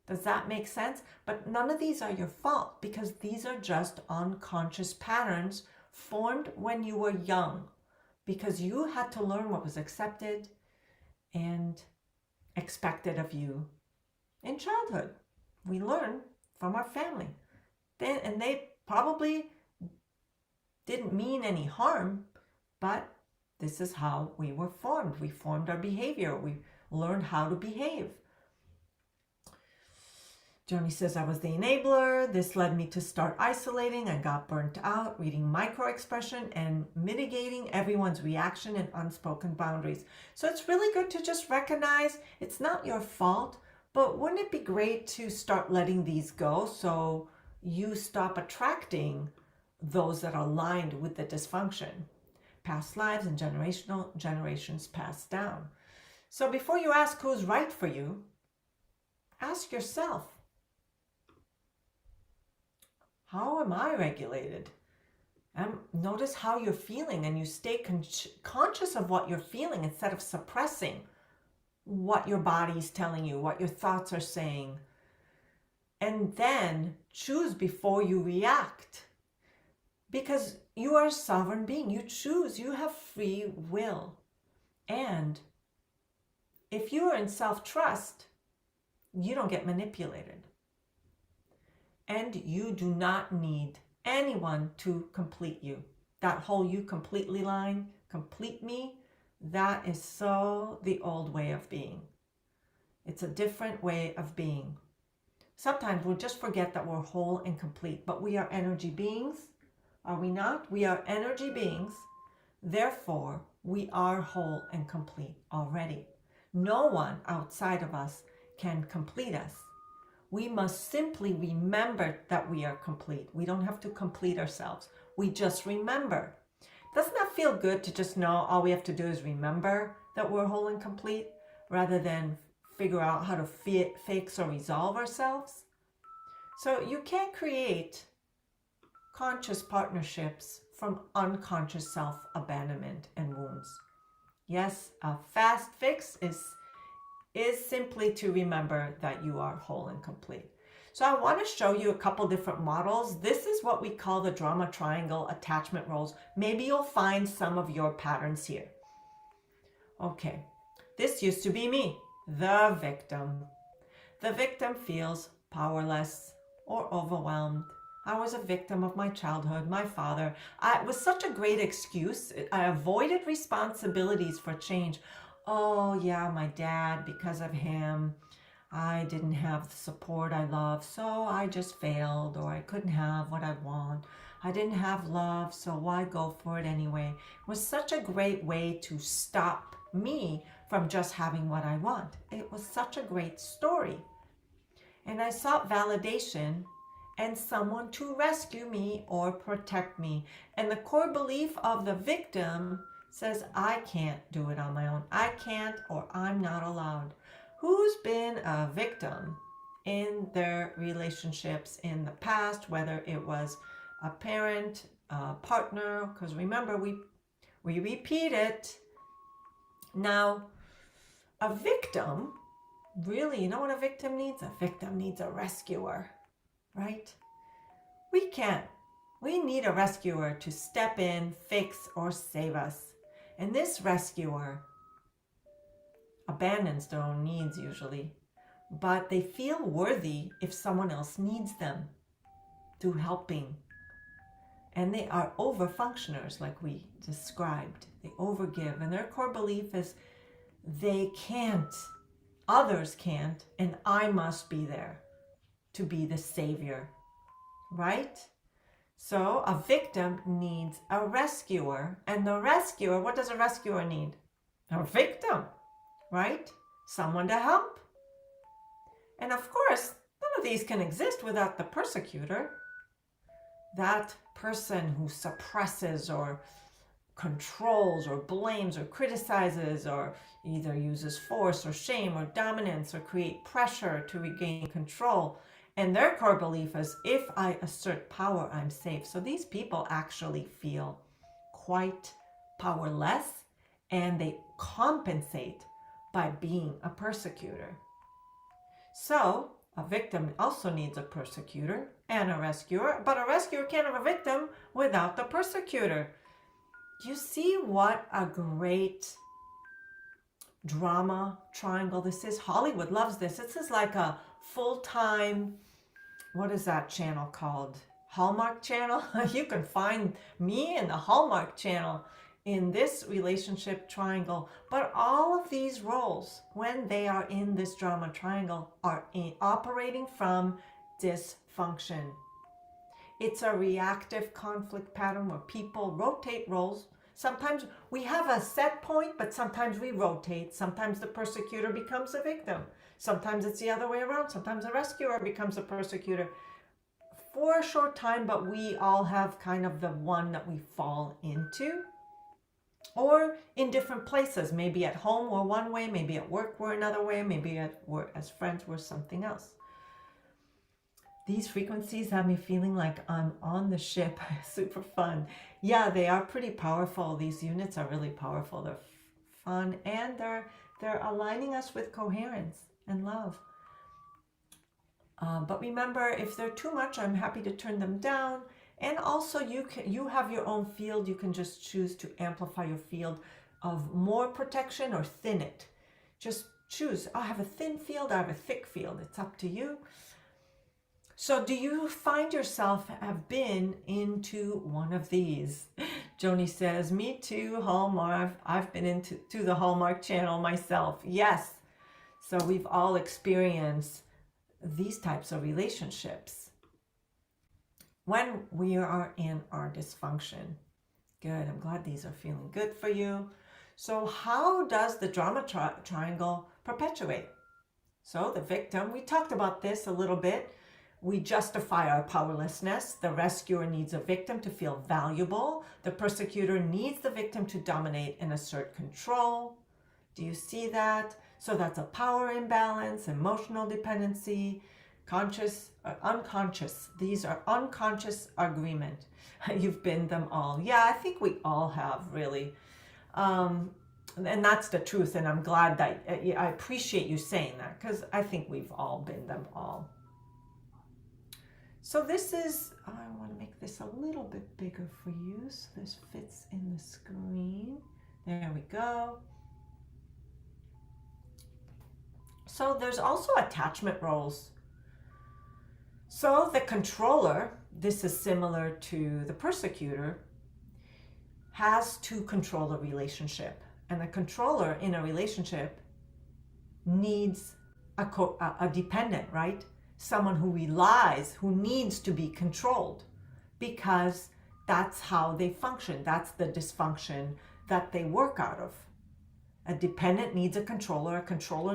S2: Does that make sense? But none of these are your fault, because these are just unconscious patterns formed when you were young, because you had to learn what was accepted and expected of you in childhood. We learn from our family. And they probably didn't mean any harm, but this is how we were formed. We formed our behavior. We learned how to behave. Joni says, I was the enabler. This led me to start isolating. I got burnt out, reading micro-expression and mitigating everyone's reaction and unspoken boundaries. So it's really good to just recognize it's not your fault, but wouldn't it be great to start letting these go so you stop attracting those that are aligned with the dysfunction? Past lives and generations passed down. So before you ask who's right for you, ask yourself, how am I regulated? And notice how you're feeling, and you stay conscious of what you're feeling instead of suppressing what your body's telling you, what your thoughts are saying. And then choose before you react. Because you are a sovereign being. You choose. You have free will. And if you are in self-trust, you don't get manipulated. And you do not need anyone to complete you. That whole you completely line, complete me, that is so the old way of being. It's a different way of being. Sometimes we'll just forget that we're whole and complete, but we are energy beings. Are we not? We are energy beings. Therefore, we are whole and complete already. No one outside of us can complete us. We must simply remember that we are complete. We don't have to complete ourselves. We just remember. Doesn't that feel good to just know all we have to do is remember that we're whole and complete, rather than figure out how to fix or resolve ourselves? So you can't create conscious partnerships from unconscious self-abandonment and wounds. Yes, a fast fix is simply to remember that you are whole and complete. So I want to show you a couple different models. This is what we call the drama triangle attachment roles. Maybe you'll find some of your patterns here. Okay, this used to be me, the victim. The victim feels powerless or overwhelmed. I was a victim of my childhood, my father. It was such a great excuse. I avoided responsibilities for change. Oh yeah, my dad, because of him, I didn't have the support I love, so I just failed, or I couldn't have what I want. I didn't have love, so why go for it anyway? It was such a great way to stop me from just having what I want. It was such a great story. And I sought validation and someone to rescue me or protect me. And the core belief of the victim says, I can't do it on my own. I can't, or I'm not allowed. Who's been a victim in their relationships in the past, whether it was a parent, a partner, because remember, we repeat it. Now, a victim, really, you know what a victim needs? A victim needs a rescuer, right? We need a rescuer to step in, fix, or save us. And this rescuer abandons their own needs usually, but they feel worthy if someone else needs them through helping. And they are over functioners, like we described. They overgive, and their core belief is they can't, others can't, and I must be there to be the savior, right? So a victim needs a rescuer, and the rescuer, what does a rescuer need? A victim, right? Someone to help. And of course, none of these can exist without the persecutor. That person who suppresses or controls or blames or criticizes or either uses force or shame or dominance or create pressure to regain control. And their core belief is, if I assert power, I'm safe. So these people actually feel quite powerless, and they compensate by being a persecutor. So a victim also needs a persecutor and a rescuer, but a rescuer can't have a victim without the persecutor. You see what a great drama triangle this is? Hollywood loves this. This is like a full-time, what is that channel called? Hallmark Channel? You can find me in the Hallmark Channel in this relationship triangle. But all of these roles, when they are in this drama triangle, are operating from dysfunction. It's a reactive conflict pattern where people rotate roles. Sometimes we have a set point, but sometimes we rotate. Sometimes the persecutor becomes a victim. Sometimes it's the other way around. Sometimes the rescuer becomes a persecutor for a short time, but we all have kind of the one that we fall into. Or in different places, maybe at home we're one way, maybe at work we're another way, maybe at work as friends we're something else. These frequencies have me feeling like I'm on the ship. Super fun. Yeah, they are pretty powerful. These units are really powerful. They're fun, and they're aligning us with coherence and love. But remember, if they're too much, I'm happy to turn them down. And also, you have your own field. You can just choose to amplify your field of more protection or thin it. Just choose. I have a thin field. I have a thick field. It's up to you. So do you find yourself have been into one of these? Joni says, me too, Hallmark. I've been into the Hallmark Channel myself. Yes. So we've all experienced these types of relationships when we are in our dysfunction. Good. I'm glad these are feeling good for you. So how does the drama triangle perpetuate? So the victim, we talked about this a little bit. We justify our powerlessness. The rescuer needs a victim to feel valuable. The persecutor needs the victim to dominate and assert control. Do you see that? So that's a power imbalance, emotional dependency, conscious or unconscious. These are unconscious agreement. You've been them all. Yeah, I think we all have, really. And that's the truth. And I'm glad that I appreciate you saying that, because I think we've all been them all. So this is, I want to make this a little bit bigger for you so this fits in the screen. There we go. So there's also attachment roles. So the controller, this is similar to the persecutor, has to control the relationship. And the controller in a relationship needs a dependent, right? Someone who relies, who needs to be controlled, because that's how they function. That's the dysfunction that they work out of. A dependent needs a controller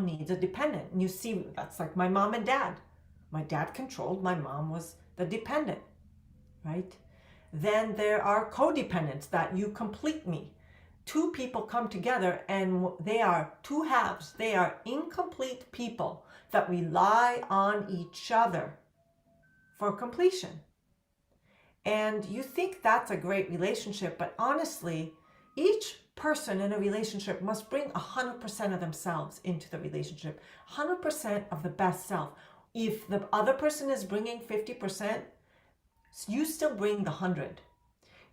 S2: needs a dependent. And you see, that's like my mom and dad. My dad controlled, my mom was the dependent, right? Then there are codependents, that you complete me. Two people come together and they are two halves. They are incomplete people that rely on each other for completion. And you think that's a great relationship, but honestly, each person in a relationship must bring 100% of themselves into the relationship, 100% of the best self. If the other person is bringing 50%, you still bring the 100.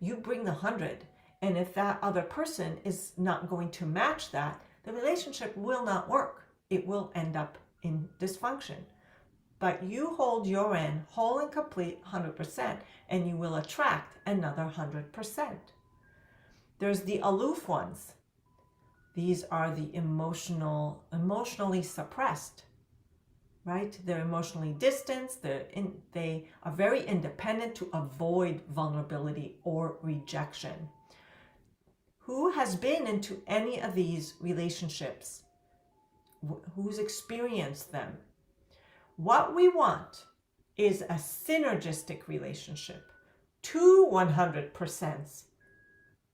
S2: You bring the 100. And if that other person is not going to match that, the relationship will not work. It will end up in dysfunction. But you hold your end whole and complete 100%, and you will attract another 100%. There's the aloof ones. These are the emotionally suppressed, right? They're emotionally distanced. They are very independent to avoid vulnerability or rejection. Who has been into any of these relationships? Who's experienced them? What we want is a synergistic relationship, two 100%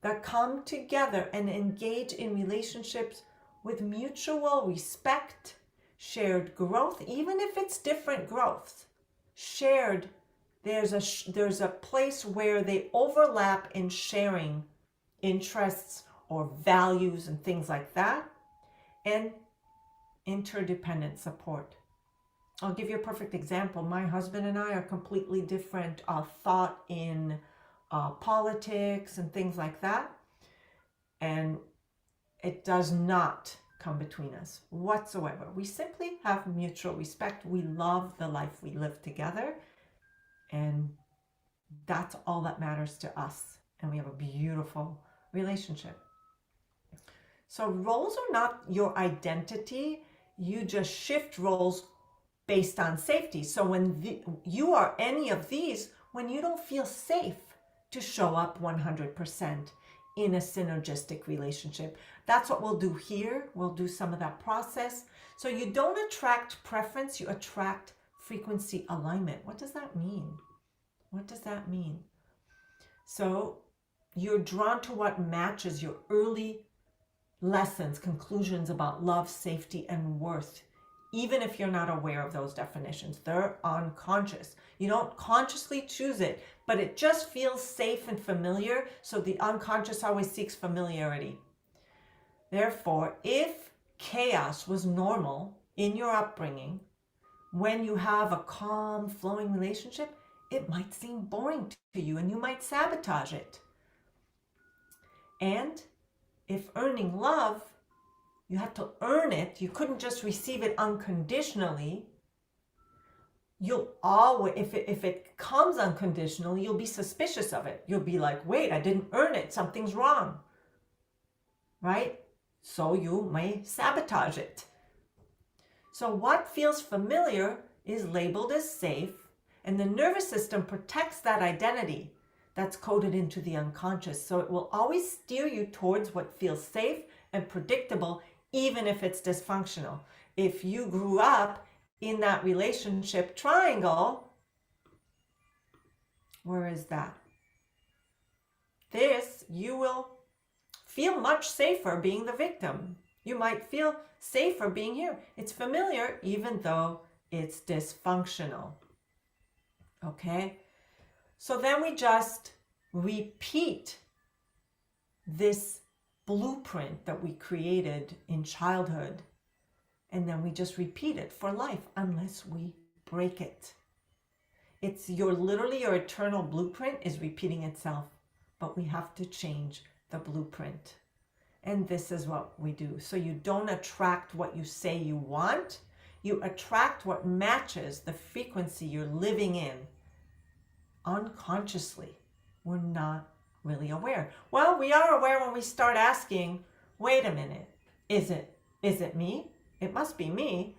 S2: that come together and engage in relationships with mutual respect, shared growth, even if it's different growth. Shared, there's a place where they overlap in sharing interests or values and things like that, and interdependent support. I'll give you a perfect example. My husband and I are completely different thought in politics and things like that. And it does not come between us whatsoever. We simply have mutual respect. We love the life we live together. And that's all that matters to us. And we have a beautiful relationship. So roles are not your identity. You just shift roles based on safety. So when you are any of these, when you don't feel safe to show up 100% in a synergistic relationship, that's what we'll do here. We'll do some of that process. So you don't attract preference, you attract frequency alignment. What does that mean? What does that mean? So you're drawn to what matches your early lessons, conclusions about love, safety, and worth. Even if you're not aware of those definitions, they're unconscious. You don't consciously choose it, but it just feels safe and familiar. So the unconscious always seeks familiarity. Therefore, if chaos was normal in your upbringing, when you have a calm, flowing relationship, it might seem boring to you and you might sabotage it. And if earning love, you have to earn it. You couldn't just receive it unconditionally. You'll always, if it comes unconditionally, you'll be suspicious of it. You'll be like, wait, I didn't earn it. Something's wrong. Right? So you may sabotage it. So what feels familiar is labeled as safe, and the nervous system protects that identity that's coded into the unconscious. So it will always steer you towards what feels safe and predictable, even if it's dysfunctional. If you grew up in that relationship triangle, where is that? You will feel much safer being the victim. You might feel safer being here. It's familiar, even though it's dysfunctional. Okay? So then we just repeat this blueprint that we created in childhood, and then we just repeat it for life unless we break it. It's literally your eternal blueprint is repeating itself, but we have to change the blueprint. And this is what we do. So you don't attract what you say you want, you attract what matches the frequency you're living in. Unconsciously, we're not really aware. Well, we are aware when we start asking, wait a minute, is it me? It must be me.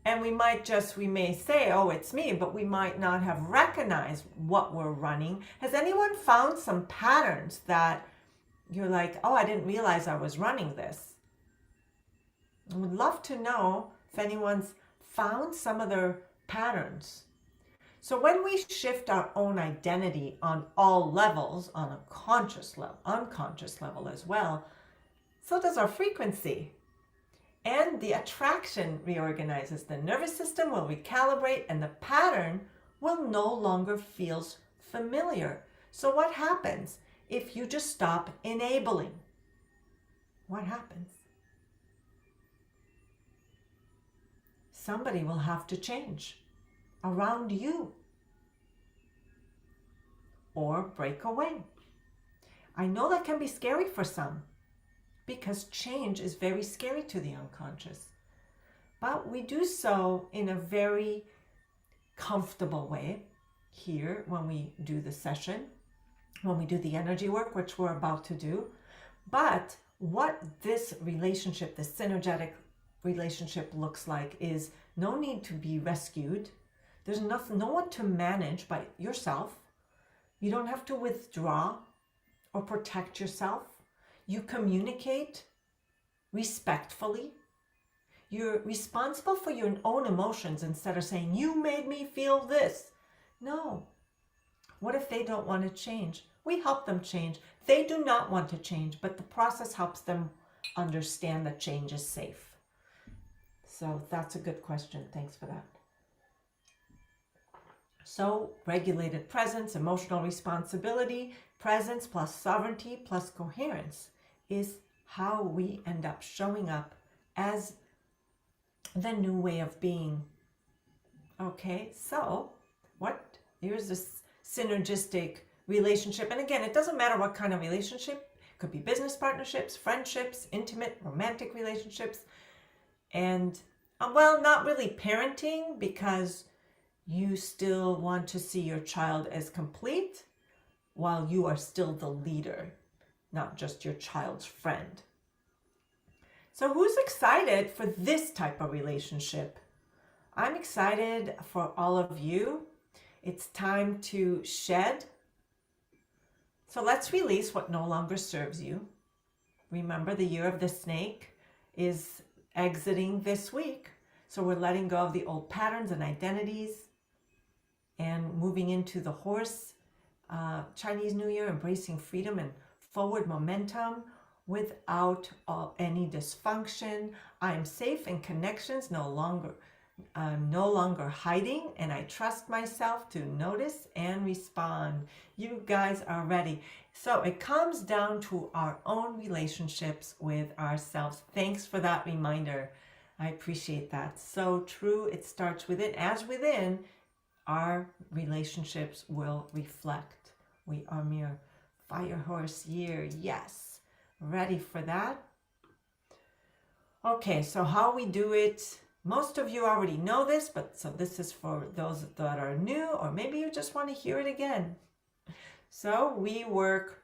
S2: And we may say, oh, it's me, but we might not have recognized what we're running. Has anyone found some patterns that you're like, oh, I didn't realize I was running this? I would love to know if anyone's found some of their patterns. So when we shift our own identity on all levels, on a conscious level, unconscious level as well, so does our frequency. And the attraction reorganizes. The nervous system will recalibrate and the pattern will no longer feel familiar. So what happens if you just stop enabling? What happens? Somebody will have to change around you or break away. I know that can be scary for some because change is very scary to the unconscious. But we do so in a very comfortable way here when we do the session, when we do the energy work, which we're about to do. But what this relationship, this synergetic relationship looks like is no need to be rescued. There's no one to manage but yourself. You don't have to withdraw or protect yourself. You communicate respectfully. You're responsible for your own emotions instead of saying, you made me feel this. No. What if they don't want to change? We help them change. They do not want to change, but the process helps them understand that change is safe. So that's a good question. Thanks for that. So regulated presence, emotional responsibility, presence plus sovereignty plus coherence is how we end up showing up as the new way of being. Okay, so here's this synergistic relationship. And again, it doesn't matter what kind of relationship. It could be business partnerships, friendships, intimate, romantic relationships. And well, not really parenting, because you still want to see your child as complete while you are still the leader, not just your child's friend. So who's excited for this type of relationship? I'm excited for all of you. It's time to shed. So let's release what no longer serves you. Remember, the year of the snake is exiting this week. So we're letting go of the old patterns and identities and moving into the horse Chinese New Year, embracing freedom and forward momentum without any dysfunction. I am safe in connections, I'm no longer hiding, and I trust myself to notice and respond. You guys are ready. So it comes down to our own relationships with ourselves. Thanks for that reminder. I appreciate that. So true. It starts within. As within, our relationships will reflect. We are mere fire horse year. Yes. Ready for that? Okay, so how we do it. Most of you already know this, but so this is for those that are new, or maybe you just want to hear it again. So we work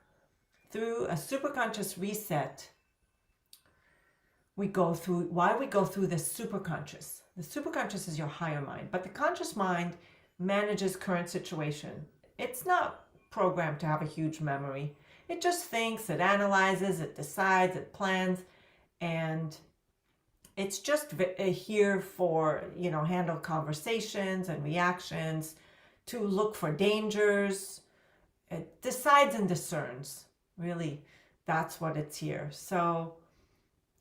S2: through a superconscious reset. Why we go through the superconscious. The superconscious is your higher mind, but the conscious mind manages current situation. It's not programmed to have a huge memory. It just thinks, it analyzes, it decides, it plans, and it's just here for, handle conversations and reactions, to look for dangers. It decides and discerns. Really, that's what it's here. So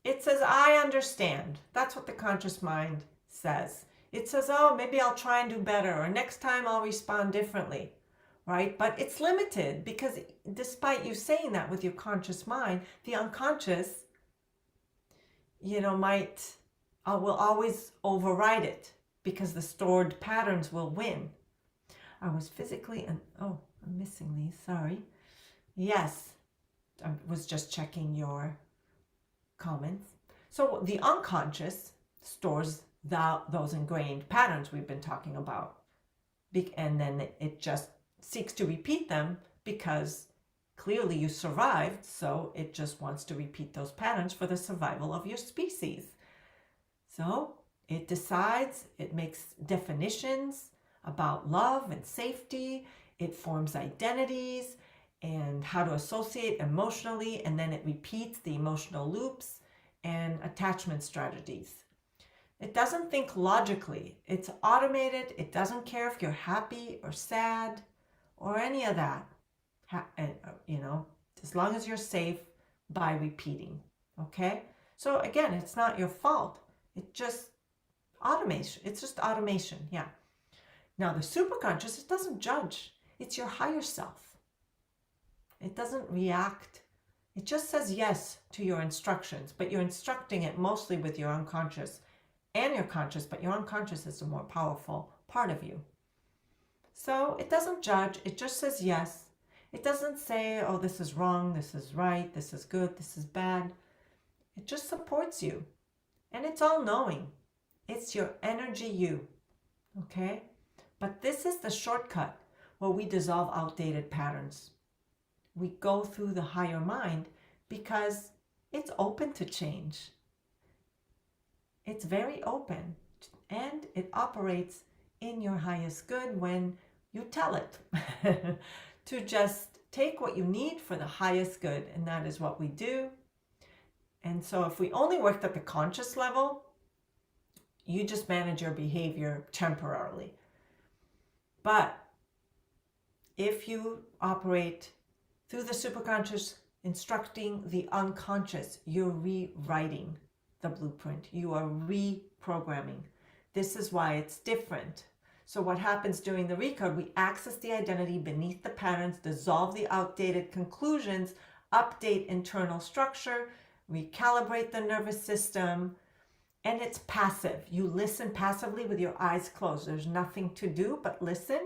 S2: it says, I understand. That's what the conscious mind says. It says, oh, maybe I'll try and do better, or next time I'll respond differently, right? But it's limited, because despite you saying that with your conscious mind, the unconscious will always override it, because the stored patterns will win. I was physically, I'm missing these, sorry. Yes, I was just checking your comments. So the unconscious stores those ingrained patterns we've been talking about. And then it just seeks to repeat them, because clearly you survived, so it just wants to repeat those patterns for the survival of your species. So it decides, it makes definitions about love and safety, it forms identities and how to associate emotionally, and then it repeats the emotional loops and attachment strategies. It doesn't think logically. It's automated. It doesn't care if you're happy or sad or any of that. As long as you're safe by repeating. Okay? So again, it's not your fault. It's just automation. It's just automation. Yeah. Now the superconscious, it doesn't judge. It's your higher self. It doesn't react. It just says yes to your instructions, but you're instructing it mostly with your unconscious and your conscious, but your unconscious is the more powerful part of you. So it doesn't judge. It just says yes. It doesn't say, oh, this is wrong, this is right, this is good, this is bad. It just supports you. And it's all knowing. It's your energy you. Okay? But this is the shortcut where we dissolve outdated patterns. We go through the higher mind because it's open to change. It's very open and it operates in your highest good when you tell it to just take what you need for the highest good. And that is what we do. And so if we only worked at the conscious level, you just manage your behavior temporarily. But if you operate through the superconscious, instructing the unconscious, you're rewriting the blueprint. You are reprogramming. This is why it's different. So what happens during the recode, we access the identity beneath the patterns, dissolve the outdated conclusions, update internal structure, recalibrate the nervous system, and it's passive. You listen passively with your eyes closed. There's nothing to do but listen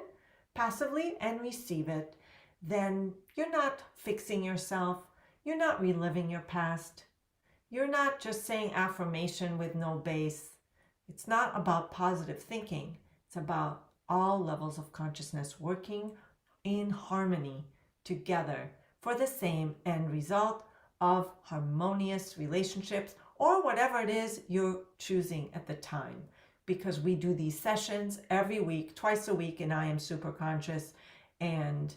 S2: passively and receive it. Then you're not fixing yourself. You're not reliving your past. You're not just saying affirmation with no base. It's not about positive thinking. It's about all levels of consciousness working in harmony together for the same end result of harmonious relationships or whatever it is you're choosing at the time. Because we do these sessions every week, twice a week, and I am super conscious. And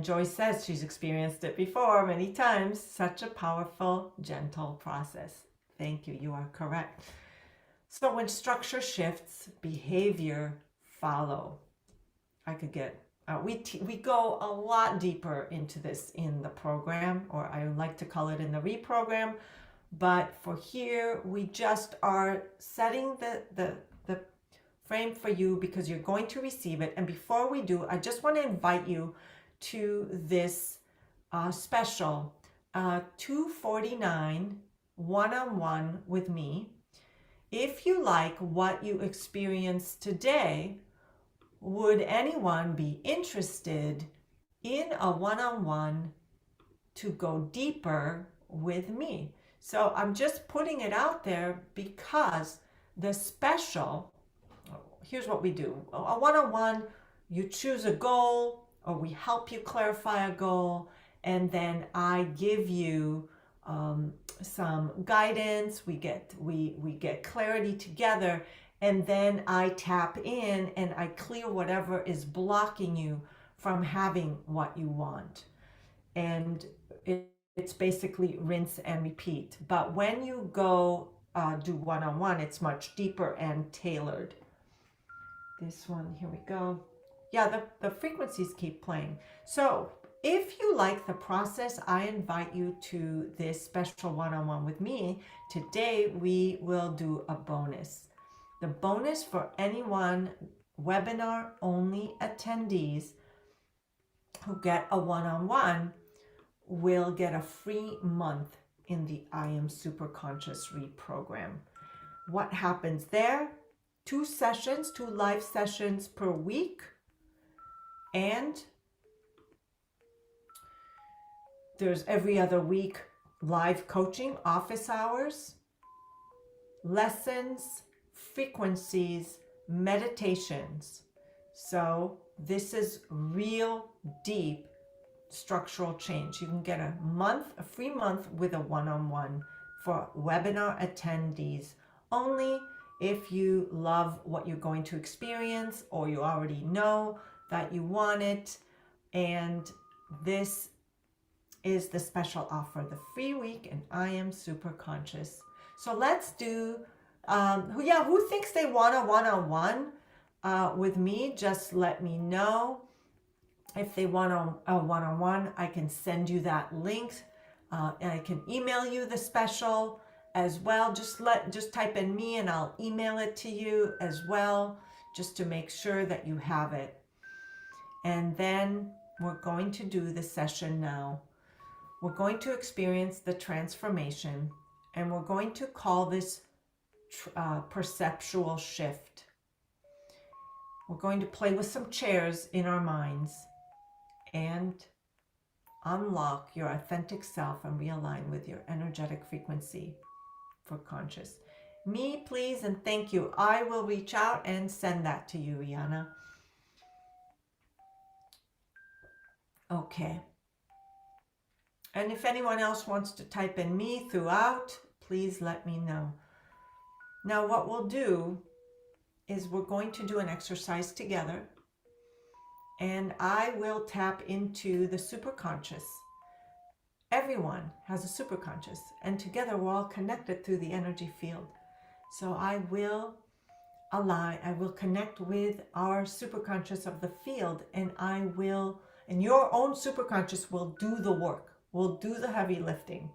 S2: Joyce says she's experienced it before many times. Such a powerful, gentle process. Thank you. You are correct. So when structure shifts, behavior follow. I could get, we go a lot deeper into this in the program, or I like to call it in the reprogram. But for here, we just are setting the frame for you because you're going to receive it. And before we do, I just want to invite you to this special $249 one-on-one with me. If you like what you experienced today, would anyone be interested in a one-on-one to go deeper with me? So I'm just putting it out there because the special, here's what we do. A one-on-one, you choose a goal, or we help you clarify a goal, and then I give you some guidance. We get clarity together, and then I tap in and I clear whatever is blocking you from having what you want. And it's basically rinse and repeat. But when you go do one-on-one, it's much deeper and tailored. This one, here we go. Yeah, the frequencies keep playing. So if you like the process, I invite you to this special one-on-one with me. Today, we will do a bonus. The bonus for anyone, webinar-only attendees who get a one-on-one will get a free month in the I Am Super Conscious reprogram. What happens there? 2 sessions, 2 live sessions per week. And there's every other week live coaching, office hours, lessons, frequencies, meditations. So this is real deep structural change. You can get a free month with a one-on-one for webinar attendees only. If you love what you're going to experience, or you already know that you want it, and this is the special offer, the free week, and I Am Super Conscious. So let's do, who thinks they want a one-on-one with me? Just let me know. If they want a one-on-one, I can send you that link. And I can email you the special as well. Just type in me and I'll email it to you as well, just to make sure that you have it. And then we're going to do the session now. We're going to experience the transformation, and we're going to call this perceptual shift. We're going to play with some chairs in our minds, and unlock your authentic self and realign with your energetic frequency for conscious. Me, please, and thank you. I will reach out and send that to you, Rihanna. Okay. And if anyone else wants to type in me throughout, please let me know. Now, what we'll do is we're going to do an exercise together, and I will tap into the superconscious. Everyone has a superconscious, and together we're all connected through the energy field. So I will connect with our superconscious of the field, and your own superconscious will do the work. We'll do the heavy lifting.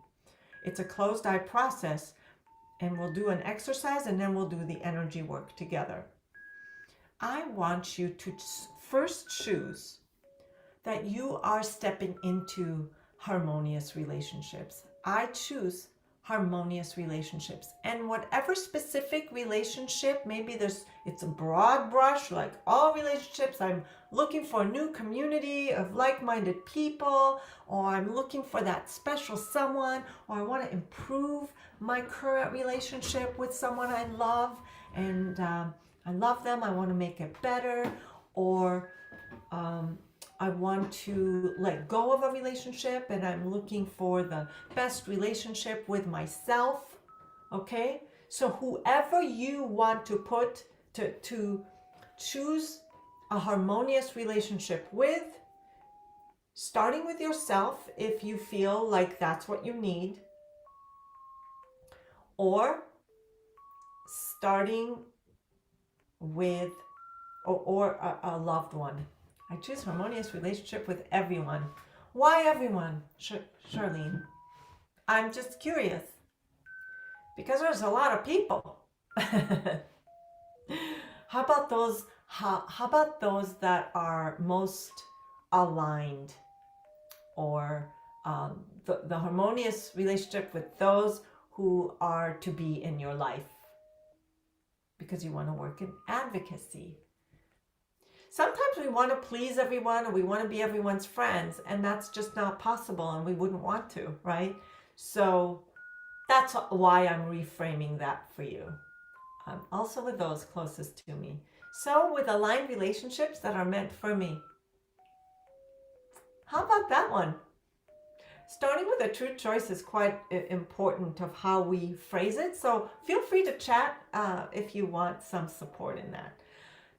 S2: It's a closed eye process, and we'll do an exercise, and then we'll do the energy work together. I want you to first choose that you are stepping into harmonious relationships. I choose harmonious relationships, and whatever specific relationship, maybe it's a broad brush, like all relationships. I'm looking for a new community of like-minded people, or I'm looking for that special someone, or I want to improve my current relationship with someone I love, and I love them, I want to make it better, or I want to let go of a relationship and I'm looking for the best relationship with myself. Okay? So whoever you want to choose a harmonious relationship with, starting with yourself if you feel like that's what you need, or starting with or a loved one. I choose harmonious relationship with everyone. Why everyone, Charlene? I'm just curious. Because there's a lot of people. How about those? How about those that are most aligned, or the harmonious relationship with those who are to be in your life? Because you want to work in advocacy. Sometimes we want to please everyone, or we want to be everyone's friends, and that's just not possible, and we wouldn't want to, right? So that's why I'm reframing that for you. Also with those closest to me. So with aligned relationships that are meant for me. How about that one? Starting with a true choice is quite important of how we phrase it. So feel free to chat if you want some support in that.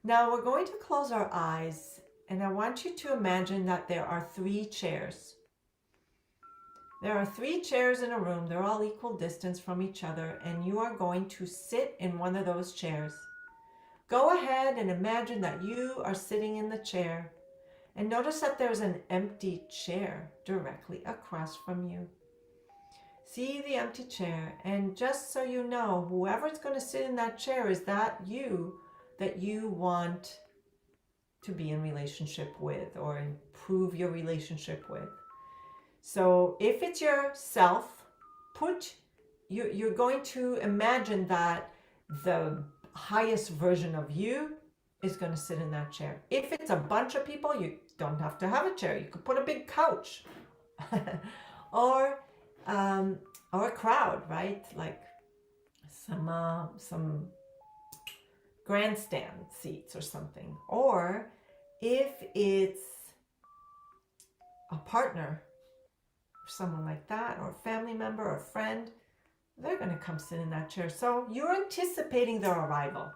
S2: Now we're going to close our eyes, and I want you to imagine that there are 3 chairs. There are 3 chairs in a room. They're all equal distance from each other, and you are going to sit in one of those chairs. Go ahead and imagine that you are sitting in the chair, and notice that there's an empty chair directly across from you. See the empty chair, and just so you know, whoever's going to sit in that chair is that you want to be in relationship with or improve your relationship with. So if it's yourself, you're going to imagine that the highest version of you is going to sit in that chair. If it's a bunch of people, you don't have to have a chair. You could put a big couch or a crowd, right? Like some grandstand seats or something. Or if it's a partner, someone like that, or a family member or a friend, they're going to come sit in that chair. So you're anticipating their arrival.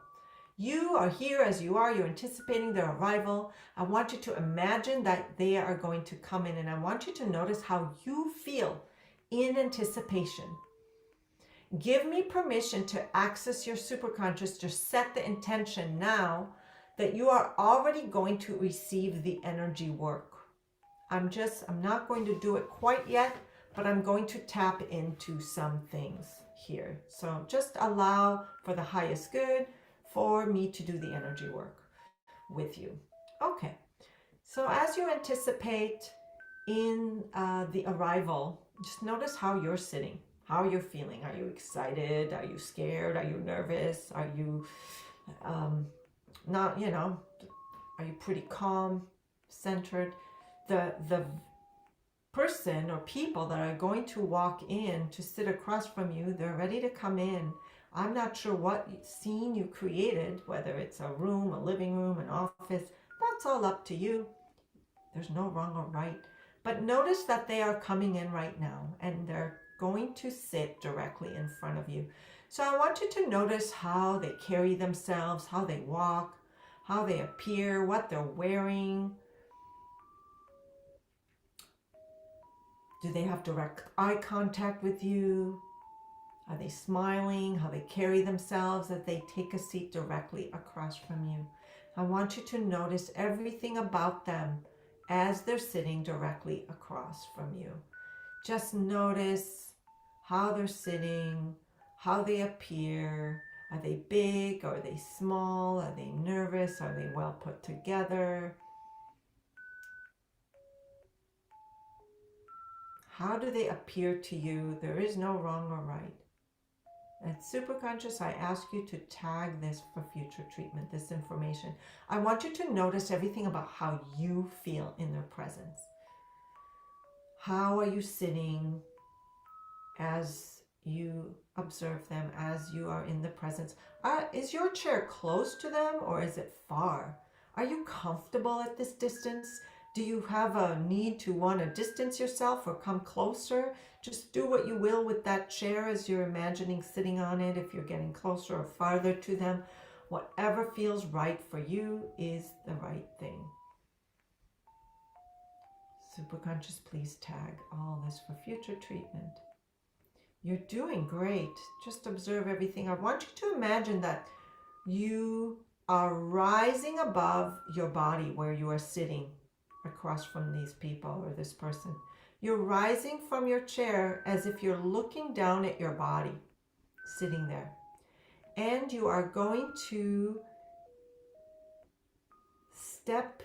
S2: You are here as you are. You're anticipating their arrival. I want you to imagine that they are going to come in, and I want you to notice how you feel in anticipation. Give me permission to access your superconscious, to set the intention now that you are already going to receive the energy work. I'm not going to do it quite yet, but I'm going to tap into some things here. So just allow for the highest good for me to do the energy work with you. Okay, so as you anticipate in the arrival, just notice how you're sitting, how you're feeling. Are you excited? Are you scared? Are you nervous? Are you not, are you pretty calm, centered? The person or people that are going to walk in to sit across from you, they're ready to come in. I'm not sure what scene you created, whether it's a room, a living room, an office. That's all up to you. There's no wrong or right. But notice that they are coming in right now and they're going to sit directly in front of you. So I want you to notice how they carry themselves, how they walk, how they appear, what they're wearing. Do they have direct eye contact with you? Are they smiling? How they carry themselves as they take a seat directly across from you? I want you to notice everything about them as they're sitting directly across from you. Just notice how they're sitting, how they appear. Are they big? Are they small? Are they nervous? Are they well put together? How do they appear to you? There is no wrong or right. At Superconscious, I ask you to tag this for future treatment, this information. I want you to notice everything about how you feel in their presence. How are you sitting as you observe them, as you are in the presence? Is your chair close to them or is it far? Are you comfortable at this distance? Do you have a need to want to distance yourself or come closer? Just do what you will with that chair as you're imagining sitting on it, if you're getting closer or farther to them. Whatever feels right for you is the right thing. Superconscious, please tag all this for future treatment. You're doing great. Just observe everything. I want you to imagine that you are rising above your body where you are sitting across from these people or this person. You're rising from your chair as if you're looking down at your body, sitting there. And you are going to step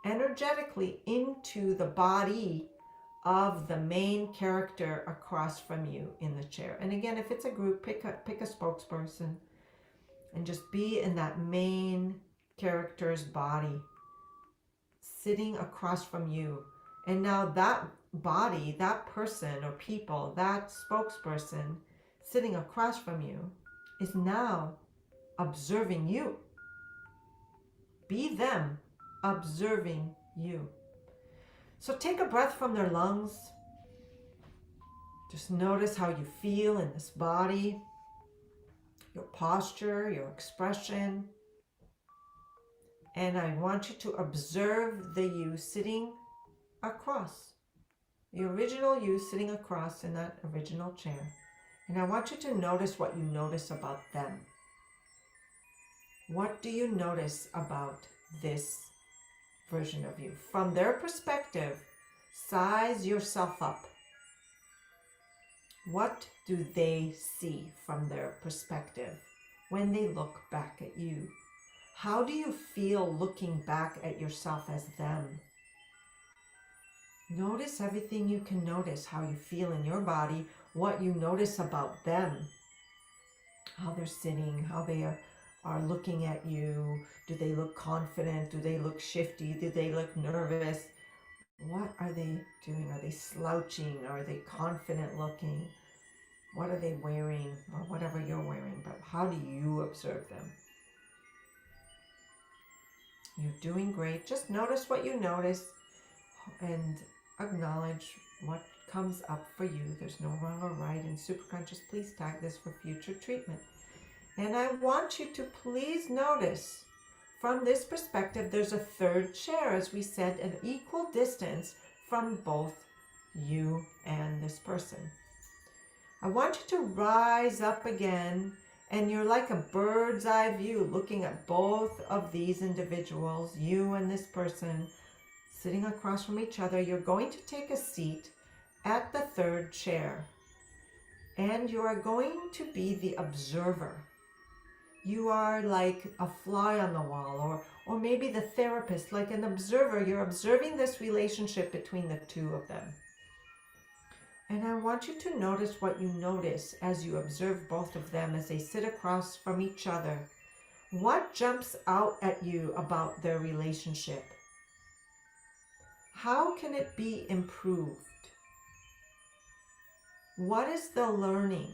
S2: energetically into the body of the main character across from you in the chair. And again, if it's a group, pick a spokesperson and just be in that main character's body, sitting across from you. And now that body, that person or people, that spokesperson sitting across from you is now observing you. Be them observing you. So take a breath from their lungs. Just notice how you feel in this body, your posture, your expression. And I want you to observe the you sitting across, the original you sitting across in that original chair. And I want you to notice what you notice about them. What do you notice about this version of you? From their perspective, size yourself up. What do they see from their perspective when they look back at you? How do you feel looking back at yourself as them? Notice everything you can notice, how you feel in your body, what you notice about them, how they're sitting, how they are looking at you. Do they look confident? Do they look shifty? Do they look nervous? What are they doing? Are they slouching? Are they confident looking? What are they wearing? Or whatever you're wearing, but how do you observe them? You're doing great. Just notice what you notice and acknowledge what comes up for you. There's no wrong or right. And Superconscious, please tag this for future treatment. And I want you to please notice from this perspective, there's a third chair, as we said, an equal distance from both you and this person. I want you to rise up again, and you're like a bird's eye view looking at both of these individuals, you and this person, sitting across from each other. You're going to take a seat at the third chair, and you are going to be the observer. You are like a fly on the wall, or maybe the therapist, like an observer. You're observing this relationship between the two of them. And I want you to notice what you notice as you observe both of them as they sit across from each other. What jumps out at you about their relationship? How can it be improved? What is the learning?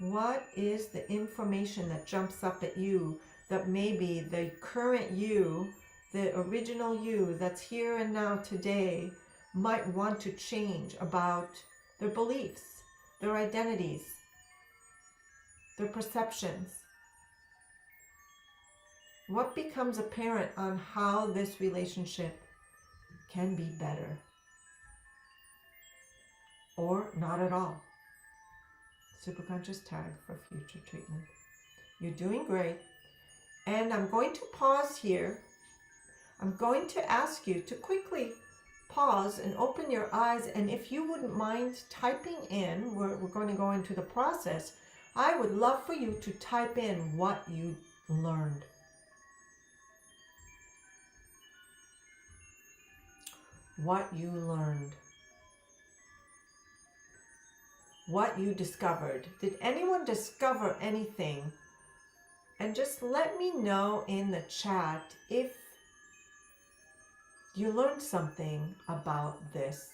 S2: What is the information that jumps up at you that maybe the current you, the original you that's here and now today, might want to change about their beliefs, their identities, their perceptions? What becomes apparent on how this relationship can be better? Or not at all? Superconscious tag for future treatment. You're doing great. And I'm going to pause here. I'm going to ask you to quickly pause and open your eyes. And if you wouldn't mind typing in, we're going to go into the process. I would love for you to type in what you learned. What you learned. What you discovered. Did anyone discover anything? And just let me know in the chat if you learned something about this.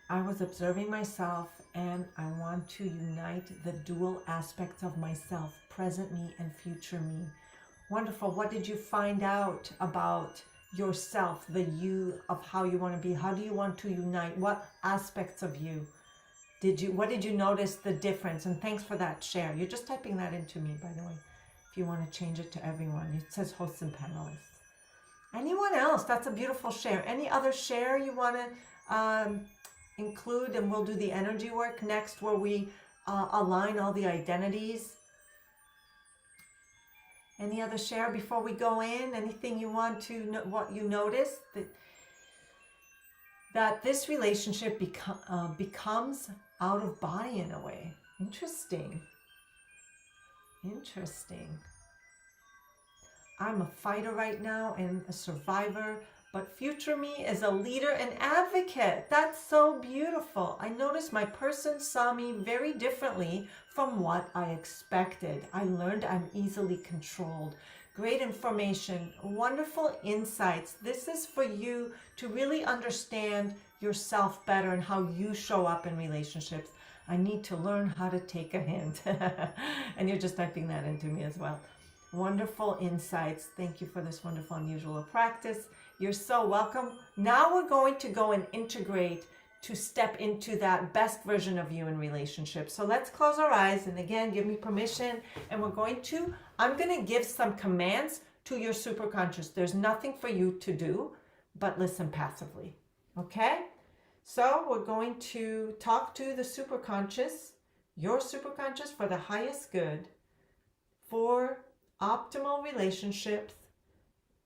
S2: I was observing myself, and I want to unite the dual aspects of myself, present me and future me. Wonderful. What did you find out about yourself, the you of how you want to be? How do you want to unite? What aspects of you what did you notice the difference? And thanks for that share. You're just typing that into me, by the way, if you want to change it to everyone. It says hosts and panelists. Anyone else? That's a beautiful share. Any other share you want to include? And we'll do the energy work next, where we align all the identities. Any other share before we go in? Anything you want to know, what you noticed? That this relationship becomes out of body in a way. Interesting. Interesting. I'm a fighter right now and a survivor, but future me is a leader and advocate. That's so beautiful. I noticed my person saw me very differently from what I expected. I learned I'm easily controlled. Great information, wonderful insights. This is for you to really understand yourself better and how you show up in relationships. I need to learn how to take a hint. And you're just typing that into me as well. Wonderful insights. Thank you for this wonderful, unusual practice. You're so welcome. Now we're going to go and integrate to step into that best version of you in relationships. So let's close our eyes, and again, give me permission. And I'm going to give some commands to your superconscious. There's nothing for you to do but listen passively. Okay? So we're going to talk to the superconscious, your superconscious, for the highest good, for optimal relationships,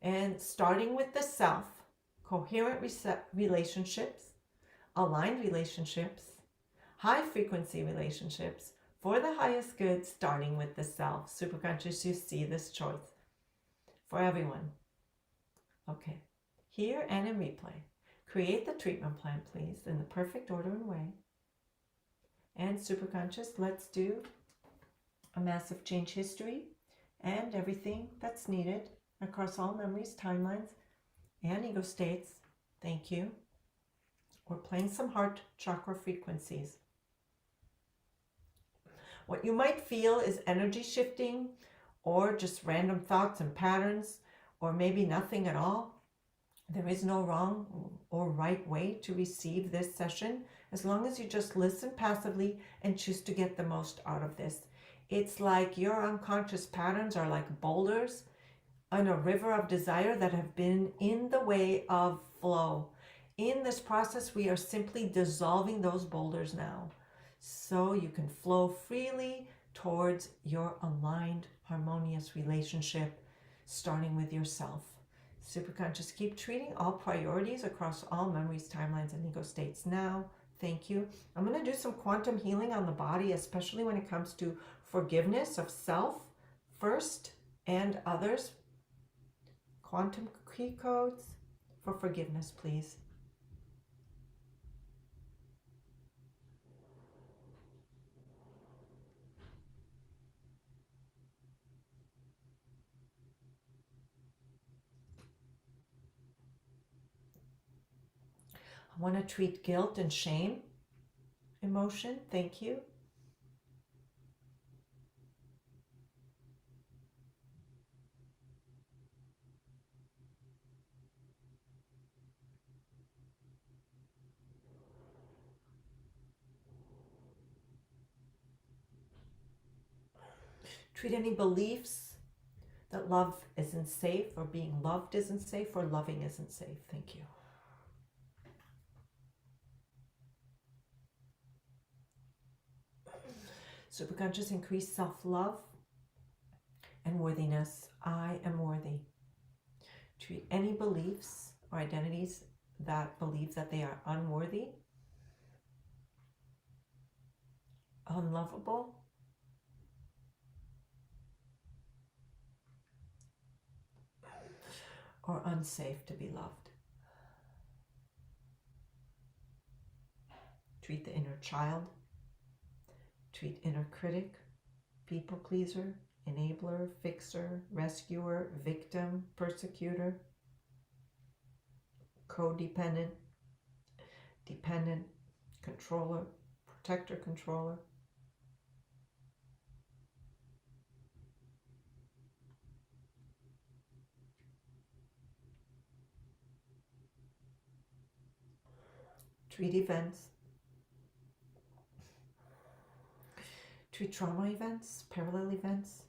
S2: and starting with the self, coherent relationships, aligned relationships, high frequency relationships, for the highest good, starting with the self. Superconscious, you see this choice for everyone. Okay, here and in replay. Create the treatment plan, please, in the perfect order and way. And superconscious, let's do a massive change history and everything that's needed across all memories, timelines, and ego states. Thank you. We're playing some heart chakra frequencies. What you might feel is energy shifting, or just random thoughts and patterns, or maybe nothing at all. There is no wrong or right way to receive this session, as long as you just listen passively and choose to get the most out of this. It's like your unconscious patterns are like boulders in a river of desire that have been in the way of flow. In this process, we are simply dissolving those boulders now, so you can flow freely towards your aligned, harmonious relationship, starting with yourself. Superconscious, keep treating all priorities across all memories, timelines, and ego states now. Thank you. I'm going to do some quantum healing on the body, especially when it comes to forgiveness of self first and others. Quantum key codes for forgiveness, please. I want to treat guilt and shame emotion. Thank you. Treat any beliefs that love isn't safe, or being loved isn't safe, or loving isn't safe. Thank you. Superconscious increase self-love and worthiness. I am worthy. Treat any beliefs or identities that believe that they are unworthy, unlovable, or unsafe to be loved. Treat the inner child. Treat inner critic, people pleaser, enabler, fixer, rescuer, victim, persecutor, codependent, dependent, controller, protector, controller. Treat events. Treat trauma events, parallel events.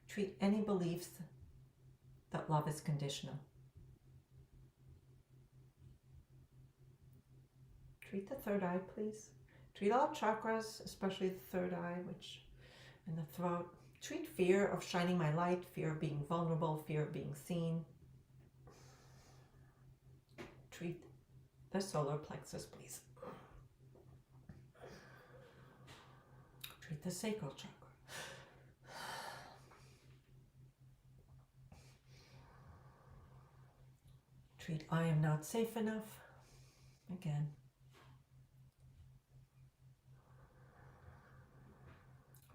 S2: Treat any beliefs that love is conditional. Treat the third eye, please. Treat all chakras, especially the third eye, which in the throat. Treat fear of shining my light, fear of being vulnerable, fear of being seen. Treat the solar plexus, please. Treat the sacral chakra. Treat I am not safe enough. Again.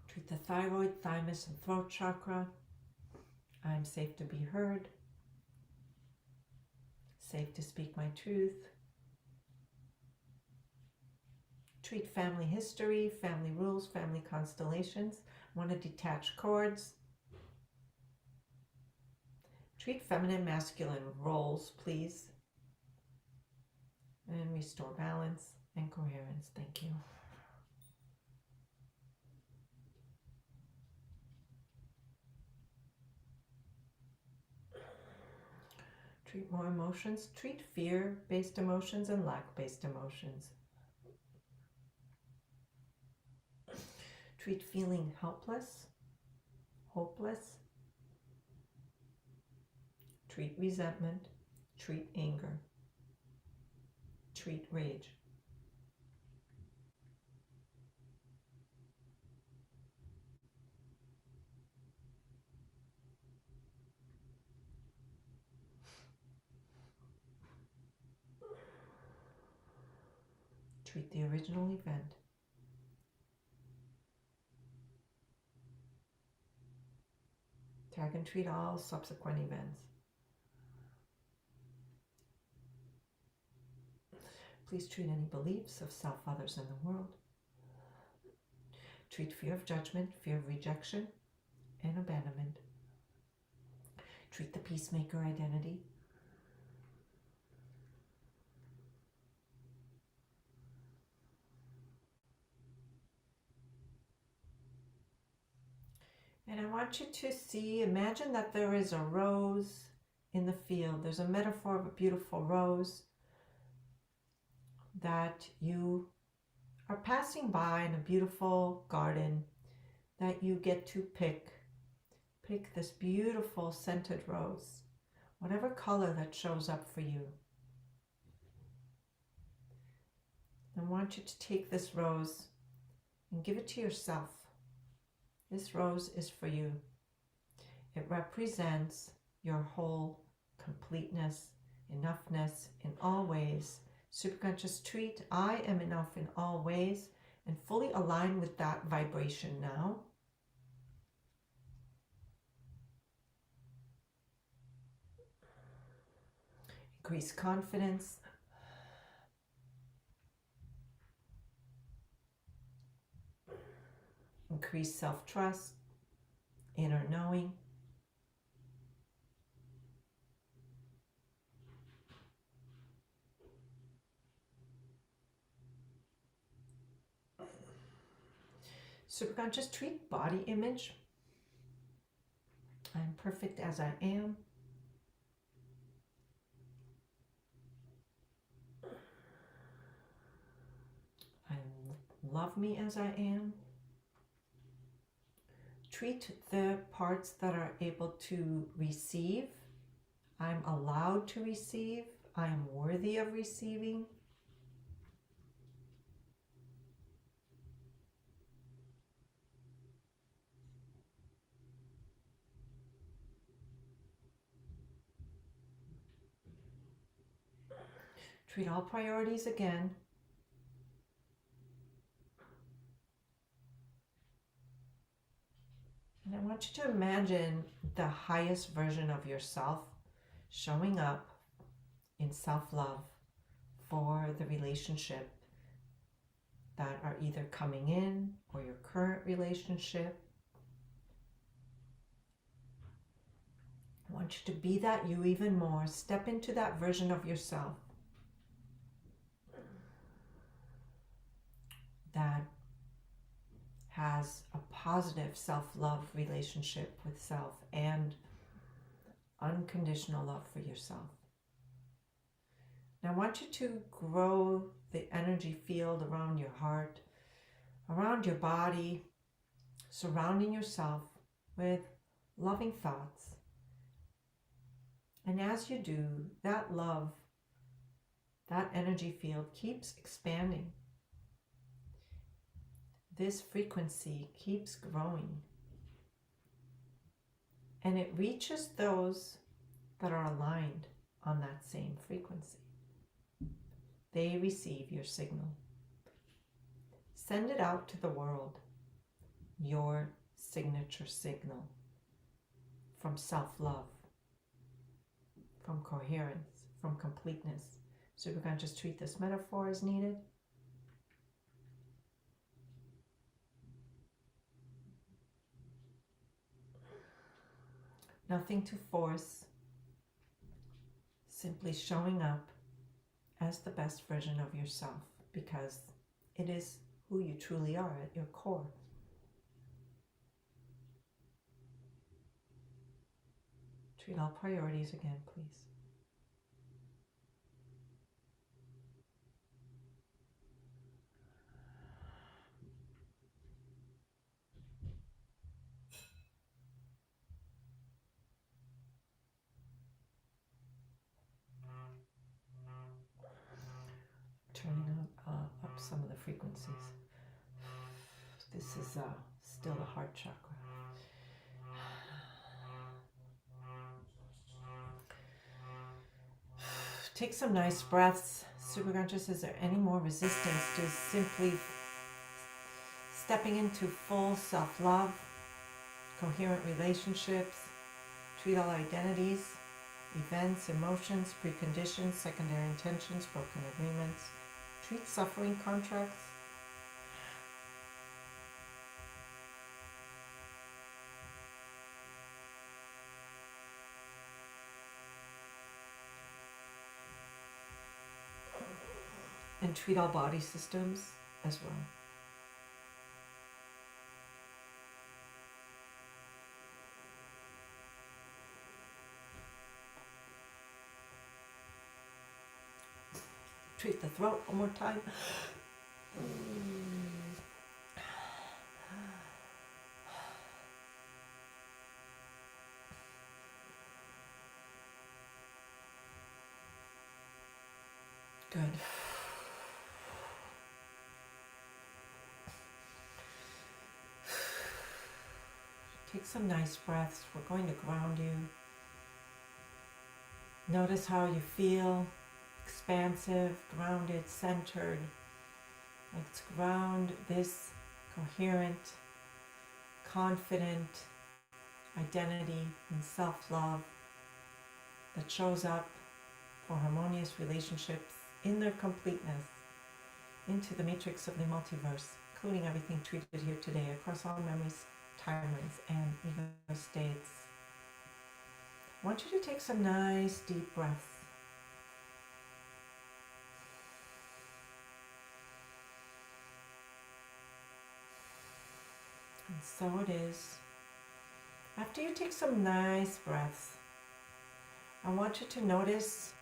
S2: Treat the thyroid, thymus, and throat chakra. I am safe to be heard. Safe to speak my truth. Treat family history, family rules, family constellations. I want to detach cords. Treat feminine, masculine roles, please. And restore balance and coherence. Thank you. Treat more emotions. Treat fear-based emotions and lack-based emotions. Treat feeling helpless, hopeless. Treat resentment. Treat anger. Treat rage. Treat the original event. Tag and treat all subsequent events. Please treat any beliefs of self, others, and the world. Treat fear of judgment, fear of rejection, and abandonment. Treat the peacemaker identity. And I want you to see, imagine that there is a rose in the field. There's a metaphor of a beautiful rose that you are passing by in a beautiful garden that you get to pick this beautiful scented rose, whatever color that shows up for you. I want you to take this rose and give it to yourself. This rose is for you. It represents your whole completeness, enoughness in all ways. Superconscious treat, I am enough in all ways, and fully align with that vibration now. Increase confidence. Increase self-trust, inner knowing. Superconscious treat, body image. I'm perfect as I am. I love me as I am. Treat the parts that are able to receive. I'm allowed to receive. I am worthy of receiving. Treat all priorities again. And I want you to imagine the highest version of yourself showing up in self-love for the relationship that are either coming in or your current relationship. I want you to be that you even more. Step into that version of yourself that has a positive self-love relationship with self and unconditional love for yourself. Now I want you to grow the energy field around your heart, around your body, surrounding yourself with loving thoughts. And as you do, that love, that energy field keeps expanding. This frequency keeps growing. And it reaches those that are aligned on that same frequency. They receive your signal. Send it out to the world, your signature signal from self-love, from coherence, from completeness. Superconscious treat this metaphor as needed. Nothing to force, simply showing up as the best version of yourself, because it is who you truly are at your core. Treat all priorities again, please. Turning up some of the frequencies. This is still the heart chakra. Take some nice breaths. Superconscious, is there any more resistance to simply stepping into full self-love, coherent relationships, treat all identities, events, emotions, preconditions, secondary intentions, broken agreements, treat suffering contracts. And treat all body systems as well. Treat the throat one more time. Good. Take some nice breaths. We're going to ground you. Notice how you feel, expansive, grounded, centered. Let's ground this coherent, confident identity and self-love that shows up for harmonious relationships in their completeness into the matrix of the multiverse, including everything treated here today across all memories, timelines, and ego states. I want you to take some nice deep breaths. And so it is. After you take some nice breaths, I want you to notice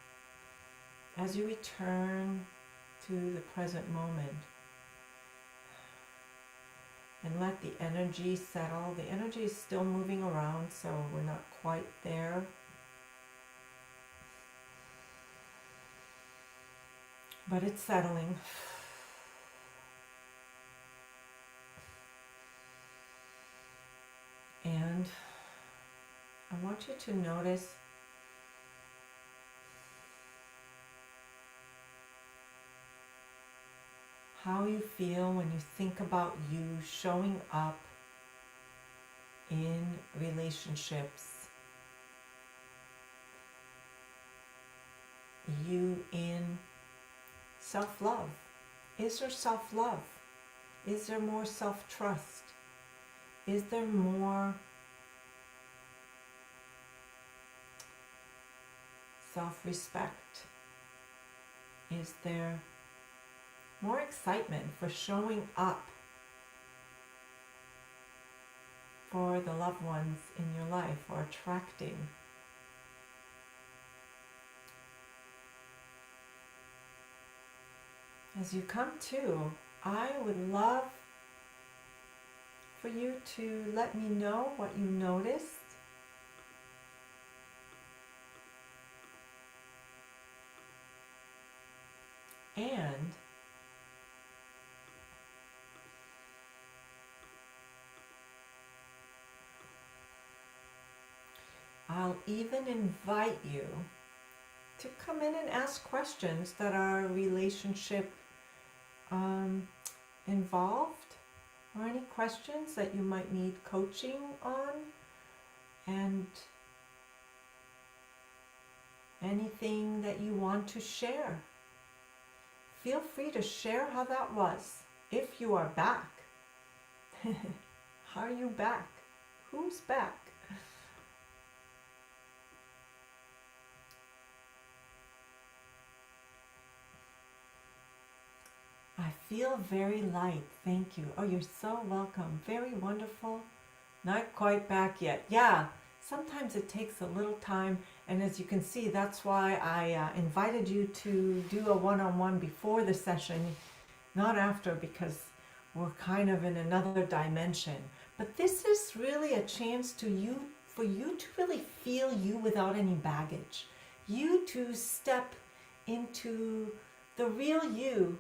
S2: as you return to the present moment and let the energy settle. The energy is still moving around, so we're not quite there. But it's settling. And I want you to notice how you feel when you think about you showing up in relationships, you in self-love. Is there self-love? Is there more self-trust? Is there more self-respect? Is there more excitement for showing up for the loved ones in your life, or attracting? As you come to, I would love for you to let me know what you noticed. And I'll even invite you to come in and ask questions that are relationship involved, or any questions that you might need coaching on, and anything that you want to share. Feel free to share how that was, if you are back. Are you back? Who's back? I feel very light, thank you. Oh, you're so welcome. Very wonderful. Not quite back yet. Yeah, sometimes it takes a little time, and as you can see, that's why I invited you to do a one-on-one before the session, not after, because we're kind of in another dimension. But this is really a chance for you to really feel you without any baggage. You to step into the real you.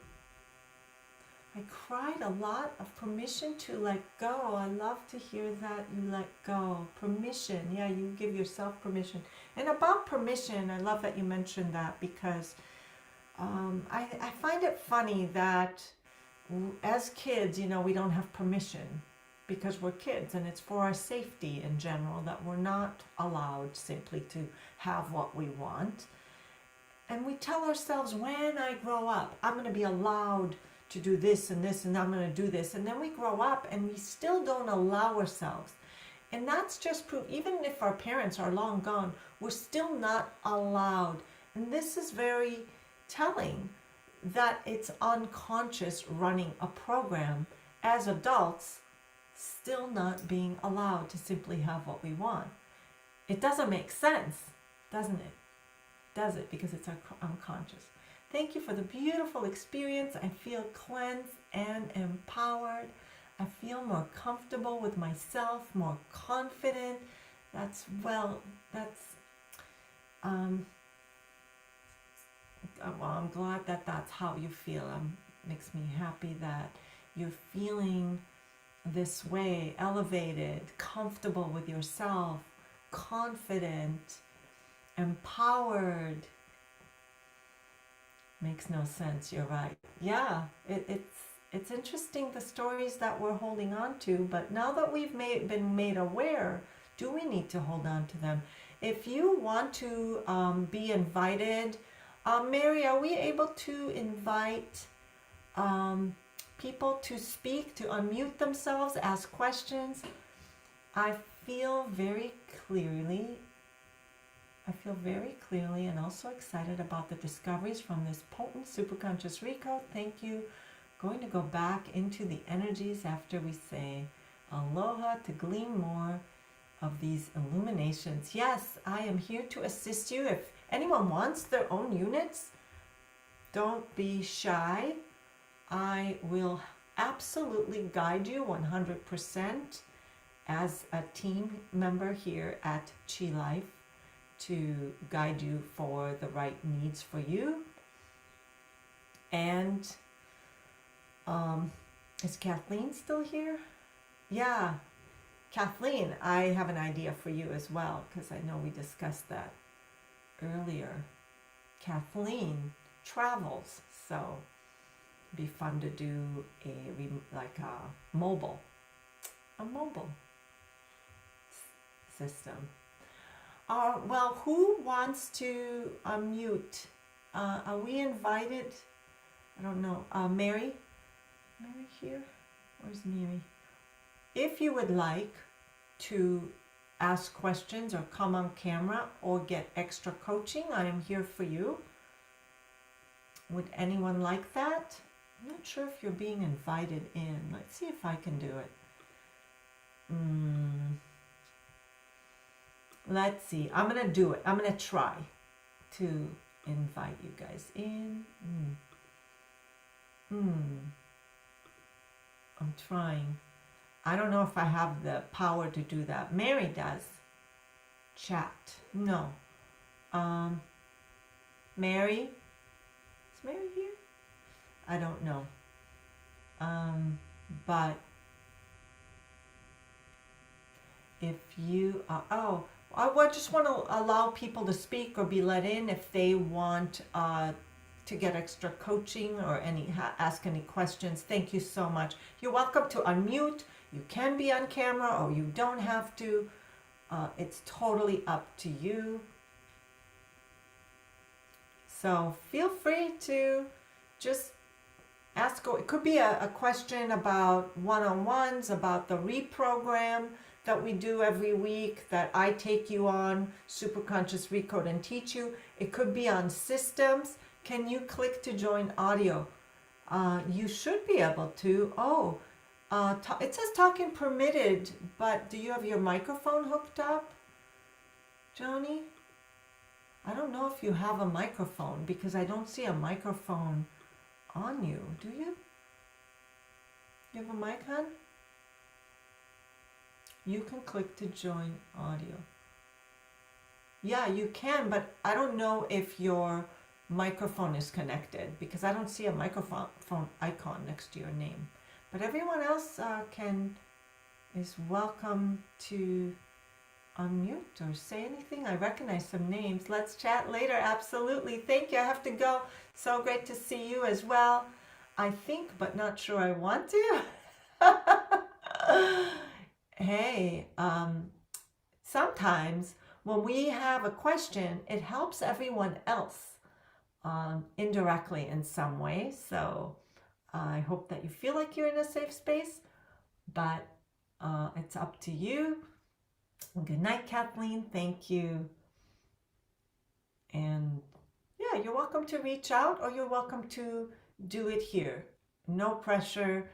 S2: I cried a lot of permission to let go. I love to hear that you let go. Permission. Yeah, you give yourself permission. And about permission, I love that you mentioned that, because I find it funny that as kids, we don't have permission because we're kids, and it's for our safety in general that we're not allowed simply to have what we want. And we tell ourselves, when I grow up, I'm going to be allowed to do this and this, and I'm going to do this. And then we grow up and we still don't allow ourselves. And that's just proof, even if our parents are long gone, we're still not allowed. And this is very telling that it's unconscious running a program as adults, still not being allowed to simply have what we want. It doesn't make sense, doesn't it? Does it? Because it's unconscious. Thank you for the beautiful experience. I feel cleansed and empowered. I feel more comfortable with myself, more confident. Well, I'm glad that that's how you feel. Makes me happy that you're feeling this way, elevated, comfortable with yourself, confident, empowered. Makes no sense, you're right. Yeah, it's interesting the stories that we're holding on to, but now that we've been made aware, do we need to hold on to them? If you want to be invited, Mary, are we able to invite people to speak, to unmute themselves, ask questions? I feel very clearly and also excited about the discoveries from this potent superconscious recode. Thank you. Going to go back into the energies after we say aloha to glean more of these illuminations. Yes, I am here to assist you. If anyone wants their own units, don't be shy. I will absolutely guide you 100% as a team member here at Chi Life to guide you for the right needs for you. And is Kathleen still here? Yeah, Kathleen, I have an idea for you as well, because I know we discussed that earlier. Kathleen travels, so it'd be fun to do a mobile system. Well, who wants to unmute? Are we invited? I don't know. Mary? Mary here? Where's Mary? If you would like to ask questions or come on camera or get extra coaching, I am here for you. Would anyone like that? I'm not sure if you're being invited in. Let's see if I can do it. Let's see. I'm going to do it. I'm going to try to invite you guys in. I'm trying. I don't know if I have the power to do that. Mary does. Chat. No. Mary? Is Mary here? I don't know. But if you I just want to allow people to speak or be let in if they want to get extra coaching or ask any questions. Thank you so much. You're welcome to unmute. You can be on camera or you don't have to. It's totally up to you. So feel free to just ask. It could be a question about one-on-ones, about the reprogram that we do every week that I take you on, Superconscious Recode, and teach you. It could be on systems. Can you click to join audio? You should be able to. It says talking permitted, but do you have your microphone hooked up, Johnny? I don't know if you have a microphone because I don't see a microphone on you. Do you? You have a mic, hon? You can click to join audio. Yeah, you can, but I don't know if your microphone is connected because I don't see a microphone icon next to your name. But everyone else is welcome to unmute or say anything. I recognize some names. Let's chat later. Absolutely. Thank you. I have to go. So great to see you as well. I think, but not sure I want to. Hey, sometimes when we have a question, it helps everyone else indirectly in some way. So I hope that you feel like you're in a safe space, but it's up to you. Good night, Kathleen. Thank you. And yeah, you're welcome to reach out or you're welcome to do it here. No pressure.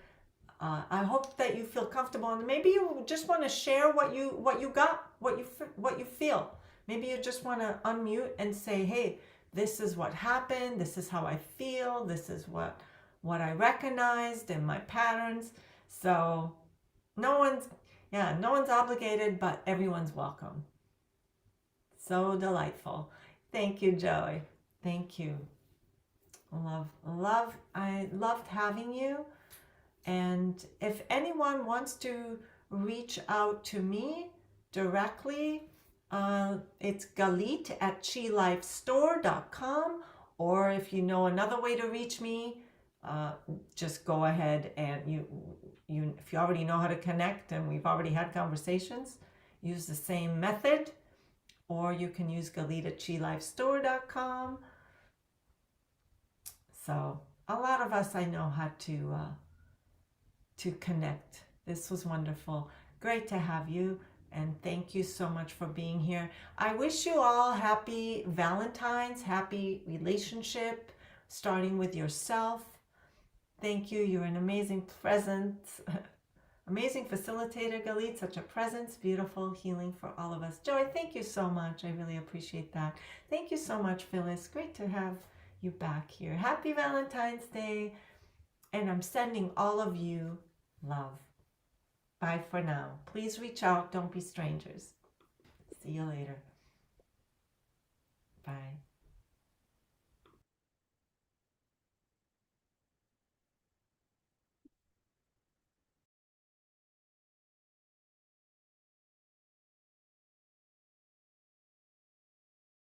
S2: I hope that you feel comfortable, and maybe you just want to share what you got, what you feel. Maybe you just want to unmute and say, "Hey, this is what happened. This is how I feel. This is what I recognized in my patterns." So no one's obligated, but everyone's welcome. So delightful. Thank you, Joey. Thank you. Love. I loved having you. And if anyone wants to reach out to me directly, it's Galit at chilifestore.com. Or if you know another way to reach me, just go ahead and if you already know how to connect and we've already had conversations, use the same method. Or you can use Galit at chilifestore.com. So a lot of us, I know how to connect. This was wonderful. Great to have you. And thank you so much for being here. I wish you all happy Valentine's, happy relationship, starting with yourself. Thank you. You're an amazing presence, amazing facilitator, Galit. Such a presence, beautiful healing for all of us. Joy, thank you so much. I really appreciate that. Thank you so much, Phyllis. Great to have you back here. Happy Valentine's Day. And I'm sending all of you love. Bye for now. Please reach out. Don't be strangers. See you later. Bye.